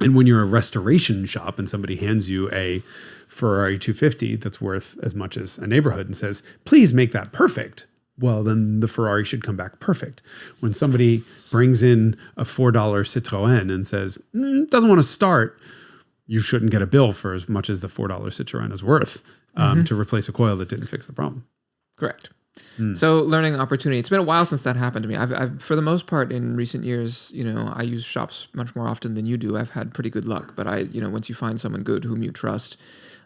And when you're a restoration shop and somebody hands you a Ferrari 250 that's worth as much as a neighborhood and says, please make that perfect. Well, then the Ferrari should come back perfect. When somebody brings in a $4 Citroën and says, doesn't want to start, you shouldn't get a bill for as much as the $4 Citroën is worth to replace a coil that didn't fix the problem. Correct. So learning opportunity. It's been a while since that happened to me. I've for the most part in recent years, I use shops much more often than you do. I've had pretty good luck, but once you find someone good whom you trust,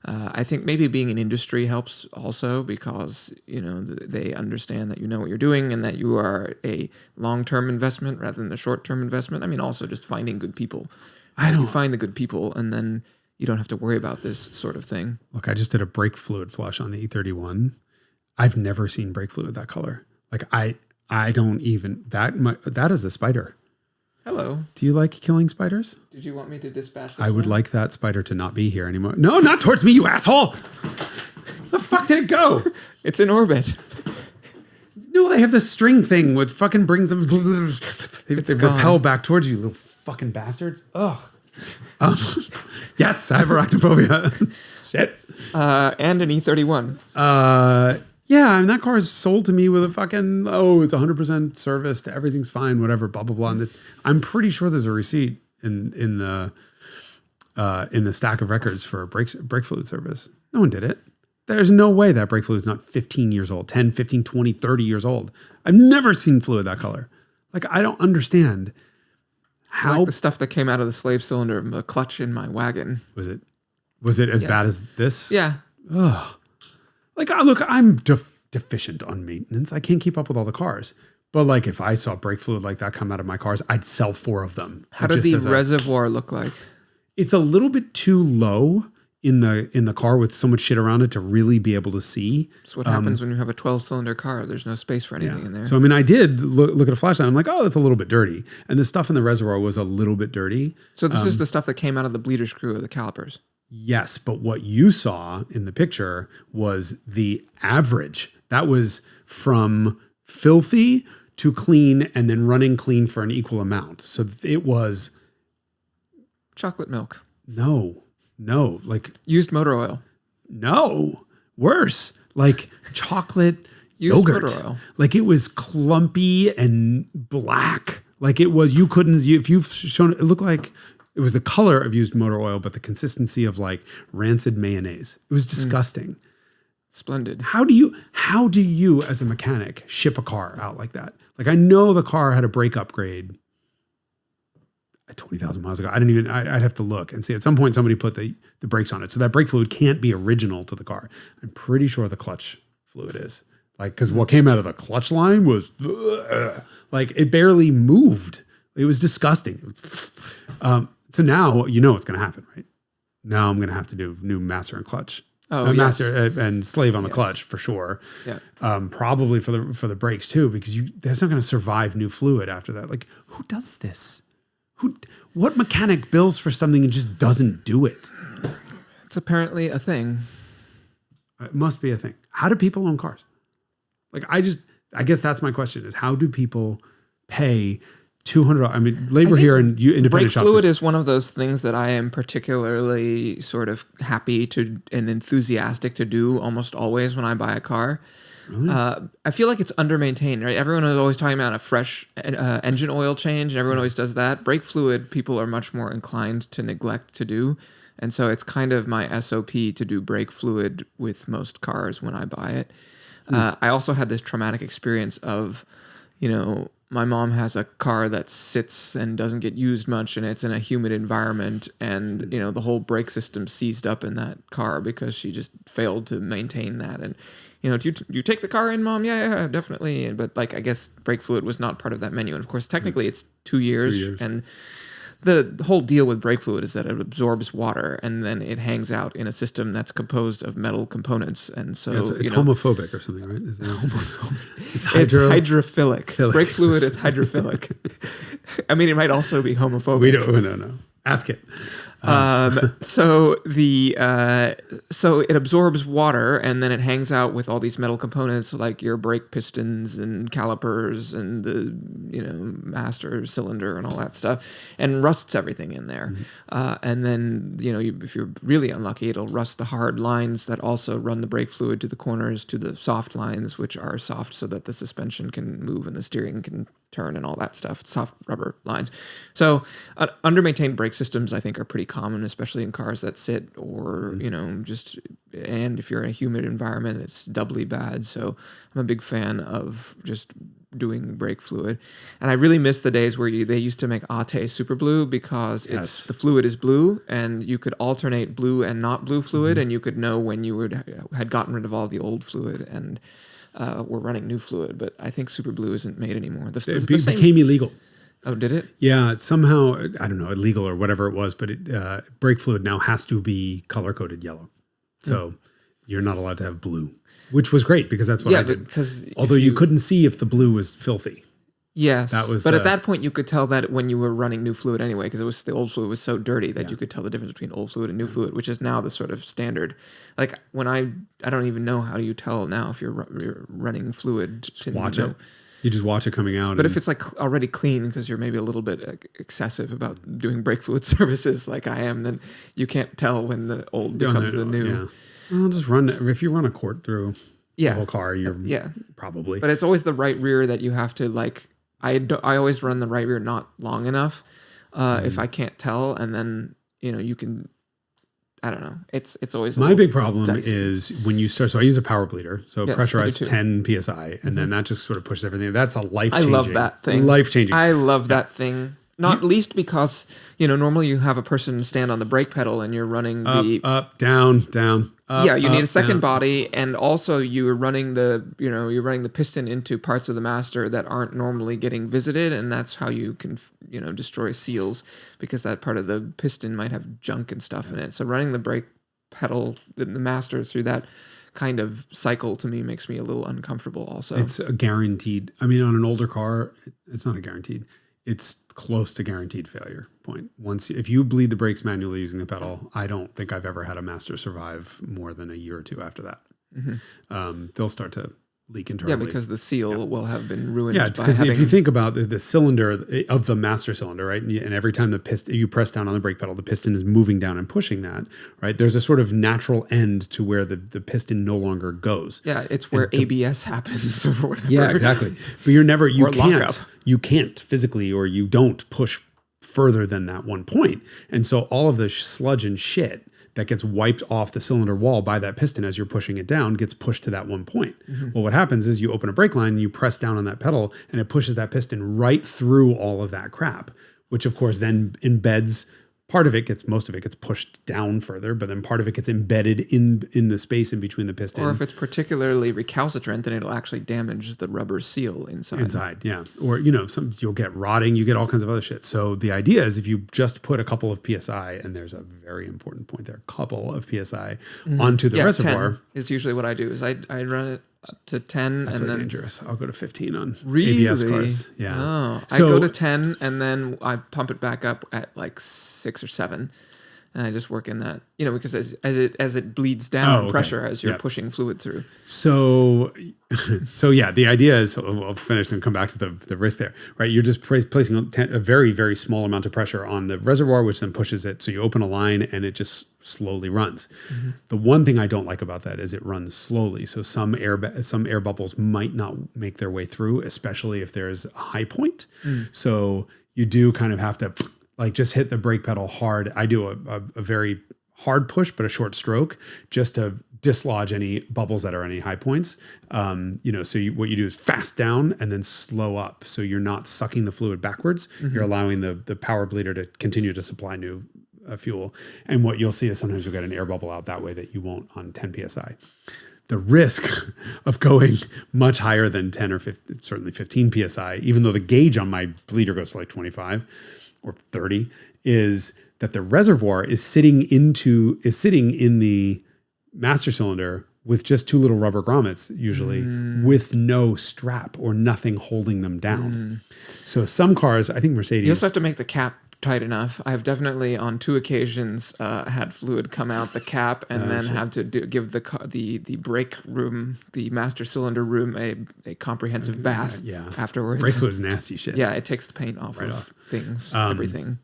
I think maybe being in industry helps also because, they understand that you know what you're doing and that you are a long-term investment rather than a short-term investment. I mean, also just finding good people. You find the good people and then you don't have to worry about this sort of thing. Look, I just did a brake fluid flush on the E31. I've never seen brake fluid that color. Like I don't even, that is a spider. Hello. Do you like killing spiders? Did you want me to dispatch this I would like that spider to not be here anymore. No, not towards me, you asshole. The fuck did it go? It's in orbit. No, they have this string thing which fucking brings them, they repel back towards you, little fucking bastards. Ugh. Yes, I have arachnophobia. Shit. And an E31. Yeah, and that car is sold to me with a fucking, it's 100% serviced, everything's fine, whatever, blah, blah, blah. And I'm pretty sure there's a receipt in the stack of records for brake fluid service. No one did it. There's no way that brake fluid is not 15 years old, 10, 15, 20, 30 years old. I've never seen fluid that color. Like, I don't understand how. Like the stuff that came out of the slave cylinder of the clutch in my wagon. Was it as bad as this? Yeah. Ugh. Like, look, I'm deficient on maintenance. I can't keep up with all the cars. But like, if I saw brake fluid like that come out of my cars, I'd sell 4 of them. How did the reservoir look like? It's a little bit too low in the car with so much shit around it to really be able to see. That's what happens when you have a 12-cylinder car. There's no space for anything in there. So, I mean, I did look at a flashlight. I'm like, that's a little bit dirty. And the stuff in the reservoir was a little bit dirty. So this is the stuff that came out of the bleeder screw of the calipers. Yes, but what you saw in the picture was the average. That was from filthy to clean and then running clean for an equal amount. So it was... Chocolate milk. No, like... Used motor oil. No, worse. Like chocolate yogurt. Motor oil. Like it was clumpy and black. Like it was, if you've shown it looked like... It was the color of used motor oil, but the consistency of like rancid mayonnaise. It was disgusting. Splendid. How do you as a mechanic ship a car out like that? Like I know the car had a brake upgrade at 20,000 miles ago. I'd have to look and see. At some point somebody put the brakes on it. So that brake fluid can't be original to the car. I'm pretty sure the clutch fluid is. Like, because what came out of the clutch line was like it barely moved. It was disgusting. So now you know what's going to happen, right? Now I'm going to have to do new master and clutch. Master and slave on the clutch for sure. Yeah. Probably for the brakes too, because that's not going to survive new fluid after that. Like, who does this? What mechanic bills for something and just doesn't do it? It's apparently a thing. It must be a thing. How do people own cars? Like, I guess that's my question: is how do people pay $200? I mean, labor here and independent shops. Brake fluid is one of those things that I am particularly sort of happy to and enthusiastic to do almost always when I buy a car. Really? I feel like it's under-maintained, right? Everyone is always talking about a fresh engine oil change, and everyone always does that. Brake fluid, people are much more inclined to neglect to do. And so it's kind of my SOP to do brake fluid with most cars when I buy it. I also had this traumatic experience of, my mom has a car that sits and doesn't get used much, and it's in a humid environment, and the whole brake system seized up in that car because she just failed to maintain that. And do you take the car in, Mom? Yeah, definitely. But like, I guess brake fluid was not part of that menu. And of course, technically, it's 2 years. 2 years. And the whole deal with brake fluid is that it absorbs water and then it hangs out in a system that's composed of metal components. And so it's homophobic or something, right? It's hydrophilic. Brake fluid is hydrophilic. I mean, it might also be homophobic. We don't know. Ask it. So it absorbs water and then it hangs out with all these metal components like your brake pistons and calipers and the master cylinder and all that stuff, and rusts everything in there. And then if you're really unlucky, it'll rust the hard lines that also run the brake fluid to the corners to the soft lines, which are soft so that the suspension can move and the steering can turn and all that stuff, soft rubber lines. So under-maintained brake systems, I think, are pretty common, especially in cars that sit or, and if you're in a humid environment, it's doubly bad. So I'm a big fan of just doing brake fluid. And I really miss the days where they used to make Ate Super Blue because the fluid is blue and you could alternate blue and not blue fluid and you could know when you had gotten rid of all the old fluid and we're running new fluid, but I think Super Blue isn't made anymore. It became illegal. Oh, did it? Yeah, somehow, I don't know, illegal or whatever it was, but brake fluid now has to be color-coded yellow. So you're not allowed to have blue, which was great because that's what I did. Although you couldn't see if the blue was filthy. Yes, but at that point you could tell that when you were running new fluid anyway, because the old fluid was so dirty that you could tell the difference between old fluid and new fluid, which is now the sort of standard. Like when I don't even know how you tell now if you're running fluid. Just watch it. You just watch it coming out. But if it's like already clean because you're maybe a little bit excessive about doing brake fluid services like I am, then you can't tell when the old becomes the new. Yeah. Well, just run. If you run a quart through the whole car, you're probably. But it's always the right rear that you have to like. I always run the right rear not long enough if I can't tell, and then you can. I don't know. It's always my big problem is when you start. So I use a power bleeder, so pressurized 10 psi, and then that just sort of pushes everything. That's a life changing. I love that thing. Life changing. I love that thing. Not least because normally you have a person stand on the brake pedal and you're running up, down. You need a second body, and also you're running the piston into parts of the master that aren't normally getting visited, and that's how you can destroy seals because that part of the piston might have junk and stuff in it. So running the brake pedal, the master through that kind of cycle to me makes me a little uncomfortable. Also, it's a guaranteed. I mean, on an older car, it's not a guaranteed. It's close to guaranteed failure point. If you bleed the brakes manually using the pedal, I don't think I've ever had a master survive more than a year or two after that. They'll start to leak internally. Yeah, because the seal will have been ruined. Yeah, because if you think about the cylinder of the master cylinder, right, and every time you press down on the brake pedal, the piston is moving down and pushing that, right? There's a sort of natural end to where the piston no longer goes. Yeah, it's where ABS happens or whatever. Yeah, exactly. But you can't physically, or you don't push further than that one point. And so all of the sludge and shit that gets wiped off the cylinder wall by that piston as you're pushing it down gets pushed to that one point. Well, what happens is you open a brake line and you press down on that pedal and it pushes that piston right through all of that crap, which of course then embeds. Most of it gets pushed down further, but then part of it gets embedded in the space in between the piston. Or if it's particularly recalcitrant, then it'll actually damage the rubber seal inside. Yeah. Or, you'll get rotting, you get all kinds of other shit. So the idea is if you just put a couple of PSI, and there's a very important point there, a couple of PSI onto the reservoir. 10 is usually what I do is I run it up to 10 That's and then dangerous. I'll go to 15 on really? ABS cars. Yeah. Oh, I go to 10 and then I pump it back up at like 6 or 7. And I just work in that, because as it bleeds down pressure as you're pushing fluid through. So yeah, the idea is, I'll finish and come back to the risk there, right? You're just placing a very, very small amount of pressure on the reservoir, which then pushes it. So you open a line and it just slowly runs. The one thing I don't like about that is it runs slowly. So some air bubbles might not make their way through, especially if there's a high point. So you do kind of have to just hit the brake pedal hard. I do a very hard push, but a short stroke just to dislodge any bubbles that are any high points. So what you do is fast down and then slow up. So you're not sucking the fluid backwards. You're allowing the power bleeder to continue to supply new fuel. And what you'll see is sometimes you'll get an air bubble out that way that you won't on 10 PSI. The risk of going much higher than 10 or 15, certainly 15 PSI, even though the gauge on my bleeder goes to like 25 or 30, is that the reservoir is sitting in the master cylinder with just 2 little rubber grommets, usually, with no strap or nothing holding them down. So some cars, I think Mercedes... You also have to make the cap tight enough. I've definitely on 2 occasions had fluid come out the cap and then have to give the brake room, the master cylinder room, a comprehensive bath afterwards. Brake fluid is nasty shit. Yeah, it takes the paint off of things, everything.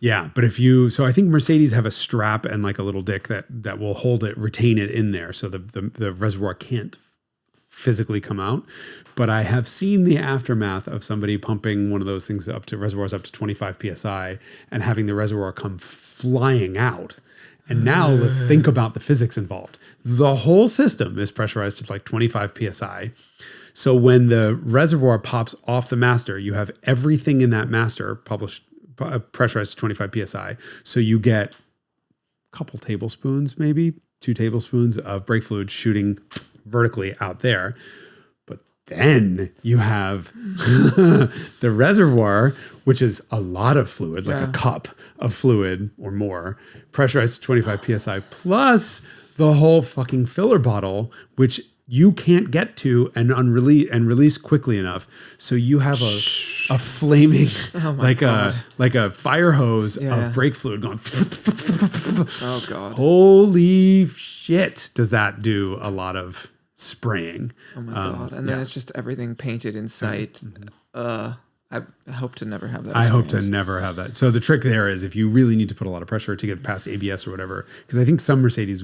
Yeah, but so I think Mercedes have a strap and like a little dick that will retain it in there, so the reservoir can't physically come out. But I have seen the aftermath of somebody pumping one of those things up to reservoirs up to 25 psi and having the reservoir come flying out. And now let's think about the physics involved. The whole system is pressurized to like 25 psi. So when the reservoir pops off the master, you have everything in that master pressurized to 25 psi. So you get a couple tablespoons, maybe 2 tablespoons of brake fluid shooting vertically out there. But then you have the reservoir, which is a lot of fluid, like a cup of fluid or more, pressurized to 25 psi, plus the whole fucking filler bottle, which you can't get to and release quickly enough. So you have a flaming, like a fire hose of brake fluid going. Oh God! Holy shit! Does that do a lot of spraying? Oh my God! And then it's just everything painted in sight. I hope to never have that experience. I hope to never have that. So the trick there is if you really need to put a lot of pressure to get past ABS or whatever, because I think some Mercedes,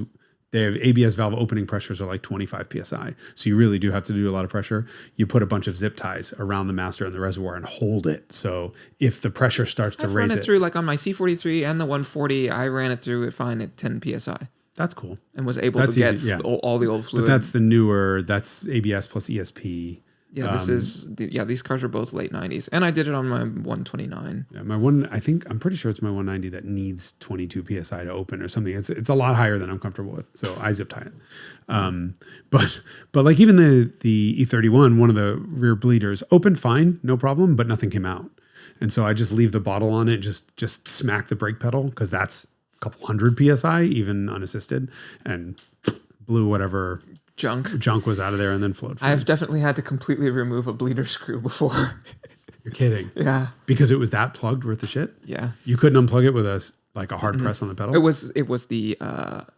they have ABS valve opening pressures are like 25 psi. So you really do have to do a lot of pressure. You put a bunch of zip ties around the master and the reservoir and hold it. So if the pressure starts to raise it. I ran it through like on my C43 and the 140, I ran it through fine at 10 psi. That's cool. And was able to get all the old fluid. But that's the newer, that's ABS plus ESP. Yeah, these cars are both late 90s. And I did it on my 129. Yeah, I'm pretty sure it's my 190 that needs 22 PSI to open or something. It's a lot higher than I'm comfortable with. So I zip tie it. But like even the E31, one of the rear bleeders opened fine, no problem, but nothing came out. And so I just leave the bottle on it, just smack the brake pedal because that's a couple hundred PSI, even unassisted, and blew whatever junk was out of there and then flowed. I've definitely had to completely remove a bleeder screw before. You're kidding. Yeah. Because it was that plugged worth the shit? Yeah. You couldn't unplug it with a hard press on the pedal? It was the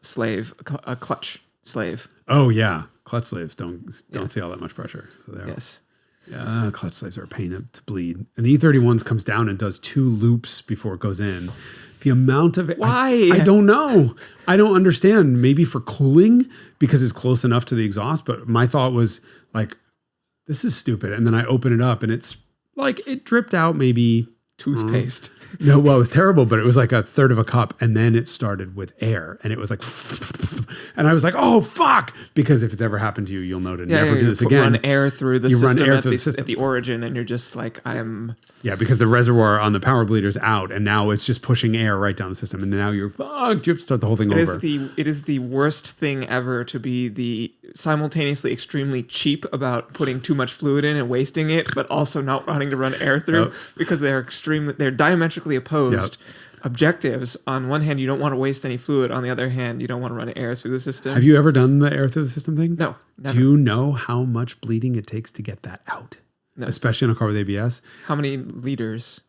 slave, a clutch slave. Oh yeah. Clutch slaves don't see all that much pressure. So yes. Yeah, clutch slaves are a pain to bleed. And the E31s comes down and does 2 loops before it goes in. The amount of it. Why? I don't know. I don't understand. Maybe for cooling because it's close enough to the exhaust. But my thought was like, this is stupid. And then I open it up and it's like, it dripped out maybe toothpaste. No, well, it was terrible, but it was like a third of a cup. And then it started with air and it was like, and I was like, oh, fuck. Because if it's ever happened to you, you'll know to never do this again. Run air through the system at the origin and you're just like, Yeah, because the reservoir on the power bleeder's out and now it's just pushing air right down the system. And now you're fucked. You have to start the whole thing over. It is the worst thing ever to be the simultaneously extremely cheap about putting too much fluid in and wasting it, but also not wanting to run air through because they're diametrically opposed objectives. On one hand, you don't want to waste any fluid. On the other hand, you don't want to run air through the system. Have you ever done the air through the system thing? No, never. Do you know how much bleeding it takes to get that out? No. Especially in a car with ABS. How many liters?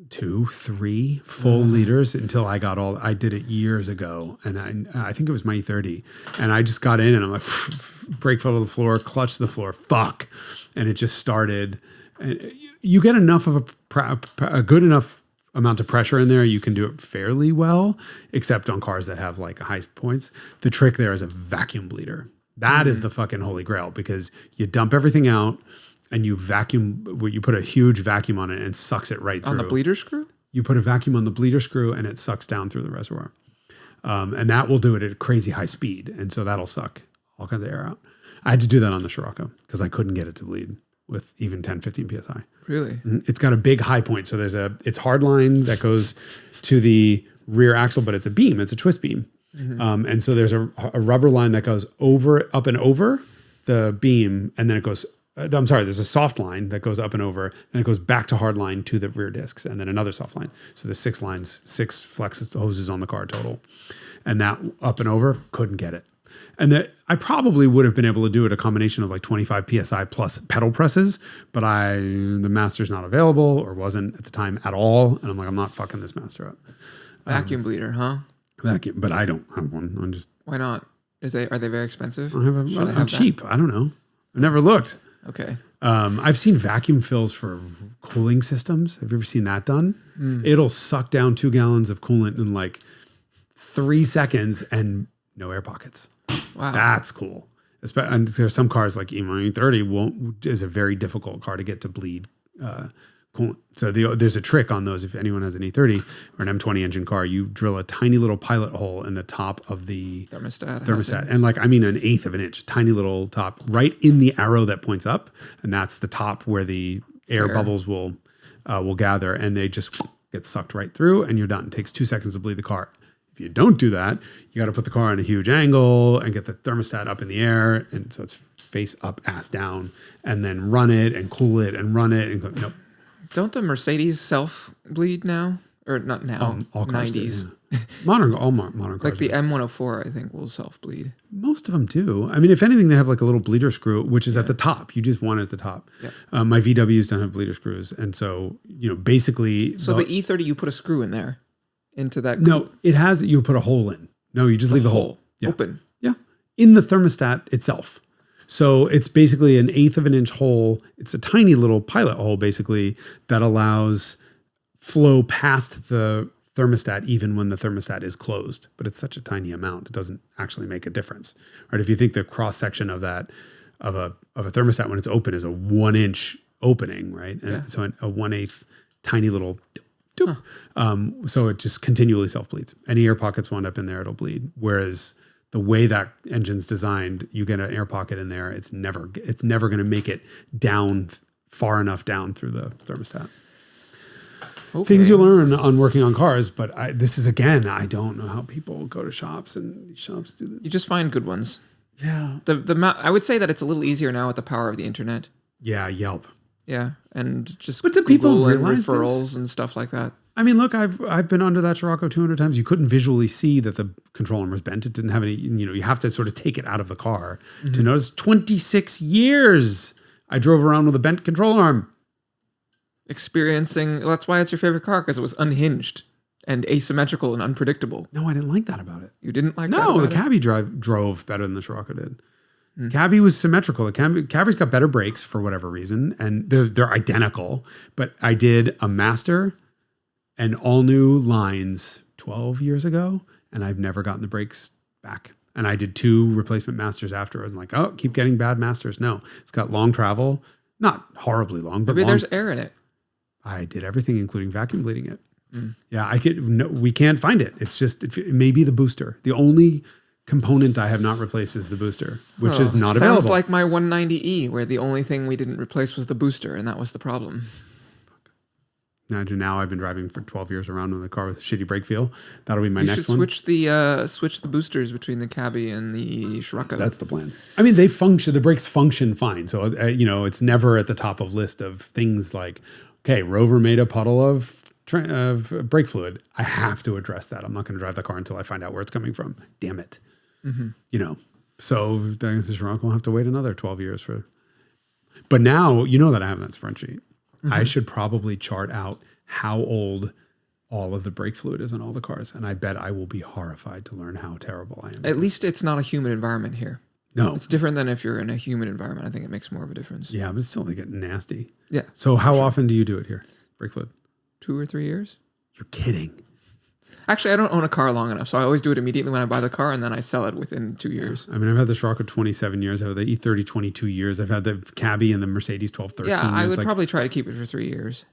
2, 3 full liters until I did it years ago. And I think it was my E30. And I just got in and I'm like, brake foot to the floor, clutch to the floor, fuck. And it just started. And you get enough of a good enough amount of pressure in there, you can do it fairly well, except on cars that have like high points. The trick there is a vacuum bleeder. That is the fucking holy grail because you dump everything out and you put a huge vacuum on it and sucks it right through. On the bleeder screw? You put a vacuum on the bleeder screw and it sucks down through the reservoir. And that will do it at a crazy high speed. And so that'll suck all kinds of air out. I had to do that on the Scirocco because I couldn't get it to bleed with even 10, 15 PSI. Really? It's got a big high point. So it's hard line that goes to the rear axle, but it's a beam. It's a twist beam. Mm-hmm. And so there's a rubber line that goes up and over the beam. And then it goes, there's a soft line that goes up and over. Then it goes back to hard line to the rear discs and then another soft line. So there's 6 lines, 6 flex hoses on the car total. And that up and over, couldn't get it. And that I probably would have been able to do it a combination of like 25 PSI plus pedal presses, but the master's not available or wasn't at the time at all. And I'm like, I'm not fucking this master up. Vacuum bleeder, huh? Vacuum, but I don't have one. I'm just. Why not? Are they very expensive? I'm cheap. I don't know. I've never looked. Okay. I've seen vacuum fills for cooling systems. Have you ever seen that done? It'll suck down 2 gallons of coolant in like 3 seconds and no air pockets. Wow. That's cool. And there's some cars like E30 is a very difficult car to get to bleed coolant. So there's a trick on those. If anyone has an E30 or an M20 engine car, you drill a tiny little pilot hole in the top of the thermostat. And like, I mean, an eighth of an inch, tiny little top right in the arrow that points up. And that's the top where the air bubbles will gather, and they just get sucked right through and you're done. It takes 2 seconds to bleed the car. If you don't do that, you got to put the car on a huge angle and get the thermostat up in the air. And so it's face up, ass down, and then run it and cool it and run it and go, nope. Don't the Mercedes self-bleed now? Or not now, all cars 90s. do, yeah. Modern cars. Like the M104, I think, will self-bleed. Most of them do. I mean, if anything, they have like a little bleeder screw, which is at the top. You just want it at the top. Yeah. My VWs don't have bleeder screws. And so, basically. So the E30, you put a screw in there into that. No, it has, you put a hole in. No, you just leave the hole. Yeah. Open. Yeah. In the thermostat itself. So it's basically an eighth of an inch hole. It's a tiny little pilot hole, basically, that allows flow past the thermostat even when the thermostat is closed. But it's such a tiny amount, it doesn't actually make a difference. Right? If you think the cross section of a thermostat when it's open is a 1 inch opening, right? And so a 1/8 tiny little doop. So it just continually self bleeds. Any air pockets wound up in there, it'll bleed. Whereas the way that engine's designed, you get an air pocket in there, it's never going to make it down far enough down through the thermostat. Okay. Things you learn on working on cars, but I don't know how people go to shops and these shops do that. You just find good ones. Yeah. I would say that it's a little easier now with the power of the internet. Yeah, Yelp. Yeah, and just but do people realize referrals this? And stuff like that. I mean, look, I've been under that Scirocco 200 times. You couldn't visually see that the control arm was bent. It didn't have any, you have to sort of take it out of the car to notice. 26 years I drove around with a bent control arm. That's why it's your favorite car, because it was unhinged and asymmetrical and unpredictable. No, I didn't like that about it. You didn't like that? No, the Cabby drove better than the Scirocco did. Cabby was symmetrical. The Cabby's got better brakes for whatever reason, and they're identical. But I did a Master and all new lines 12 years ago, and I've never gotten the brakes back. And I did 2 replacement Masters afterwards. I'm like, oh, keep getting bad Masters. No, it's got long travel, not horribly long, but maybe there's air in it. I did everything, including vacuum bleeding it. Yeah, we can't find it. It's just, it may be the booster. The only component I have not replaced is the booster, which is not available. Sounds like my 190E, where the only thing we didn't replace was the booster, and that was the problem. Imagine now I've been driving for 12 years around with a car with shitty brake feel. That'll be my next one. You should switch the boosters between the Cabby and the Scirocco. That's the plan. I mean, the brakes function fine. So, it's never at the top of list of things like, okay, Rover made a puddle of brake fluid. I have to address that. I'm not going to drive the car until I find out where it's coming from. Damn it. So the Scirocco will have to wait another 12 years for. But now, that I have that spreadsheet. I should probably chart out how old all of the brake fluid is on all the cars. And I bet I will be horrified to learn how terrible I am. At least it's not a humid environment here. No. It's different than if you're in a humid environment. I think it makes more of a difference. Yeah, but it's still getting nasty. Yeah. So how often do you do it here? Brake fluid? 2 or 3 years. You're kidding. Actually, I don't own a car long enough, so I always do it immediately when I buy the car, and then I sell it within 2 years. I mean, I've had the Scirocco 27 years. I've had the E30 22 years. I've had the Cabby and the Mercedes 12, 13 years. Yeah, I would probably try to keep it for 3 years.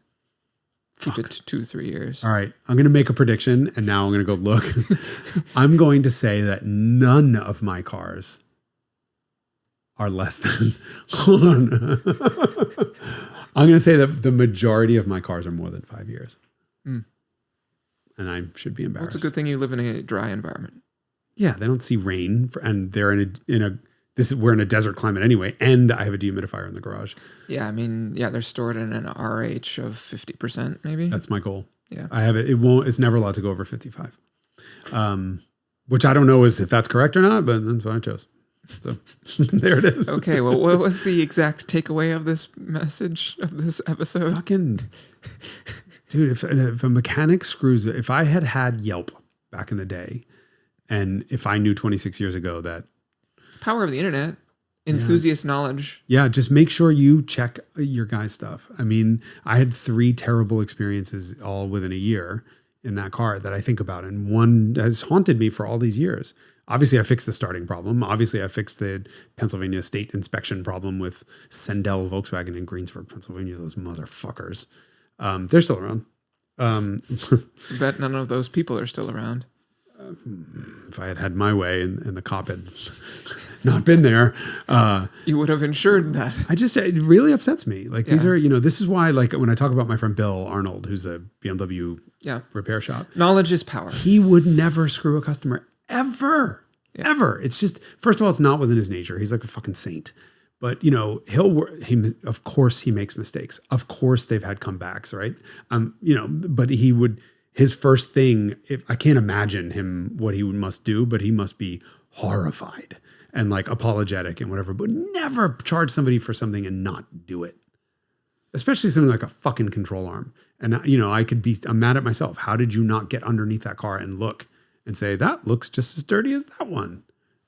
Keep it 2, 3 years. All right. I'm going to make a prediction, and now I'm going to go look. I'm going to say that none of my cars are less than... Hold on. I'm going to say that the majority of my cars are more than 5 years. And I should be embarrassed. Well, it's a good thing you live in a dry environment. Yeah, they don't see rain, and they're we're in a desert climate anyway, and I have a dehumidifier in the garage. Yeah, I mean, they're stored in an RH of 50%, maybe. That's my goal. Yeah, I have it. It's never allowed to go over 55. which I don't know if that's correct or not, but that's what I chose. So there it is. Okay, well, what was the exact takeaway of this message, of this episode? Fucking, dude, if a mechanic screws it, if I had Yelp back in the day, and if I knew 26 years ago that... Power of the internet, enthusiast knowledge. Yeah, just make sure you check your guy's stuff. I mean, I had 3 terrible experiences all within a year in that car that I think about, and one has haunted me for all these years. Obviously, I fixed the starting problem. Obviously, I fixed the Pennsylvania state inspection problem with Sendell Volkswagen in Greensburg, Pennsylvania. Those motherfuckers. They're still around. I bet none of those people are still around. If I had my way and the cop had not been there, you would have insured that. It really upsets me. Like these are, this is why, like when I talk about my friend Bill Arnold, who's a BMW repair shop. Knowledge is power. He would never screw a customer ever. It's just, first of all, it's not within his nature. He's like a fucking saint. But, of course he makes mistakes. Of course they've had comebacks, right? But his first thing, I can't imagine what he must do, but he must be horrified and like apologetic and whatever, but never charge somebody for something and not do it. Especially something like a fucking control arm. And, I'm mad at myself. How did you not get underneath that car and look and say, that looks just as dirty as that one?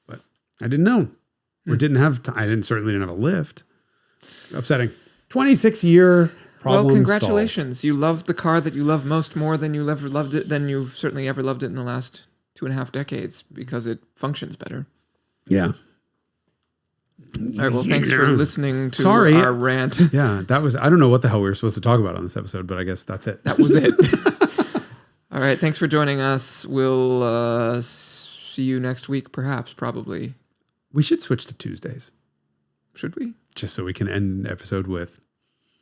But I didn't know. Or didn't have certainly didn't have a lift. Upsetting. 26-year problem. Well, congratulations. Solved. You loved the car that you love most more than you ever loved it, than you certainly ever loved it in the last 2.5 decades, because it functions better. Yeah. All right, well, thanks for listening to our rant. Yeah, that was, I don't know what the hell we were supposed to talk about on this episode, but I guess that's it. That was it. All right, thanks for joining us. We'll see you next week, probably. We should switch to Tuesdays. Should we? Just so we can end the episode with...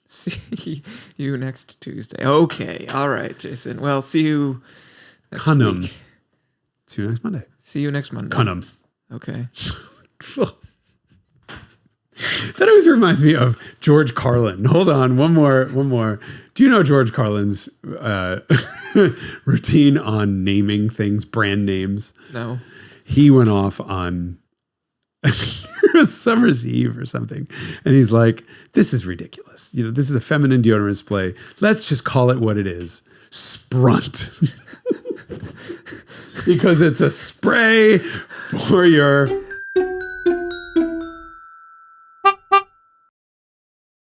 See you next Tuesday. Okay, all right, Jason. Well, see you next week. See you next Monday. See you next Monday. Cunham. Okay. That always reminds me of George Carlin. Hold on, one more. Do you know George Carlin's routine on naming things, brand names? No. He went off on it was Summer's Eve or something, and he's like, "This is ridiculous. This is a feminine deodorant spray. Let's just call it what it is, Sprunt." Because it's a spray for your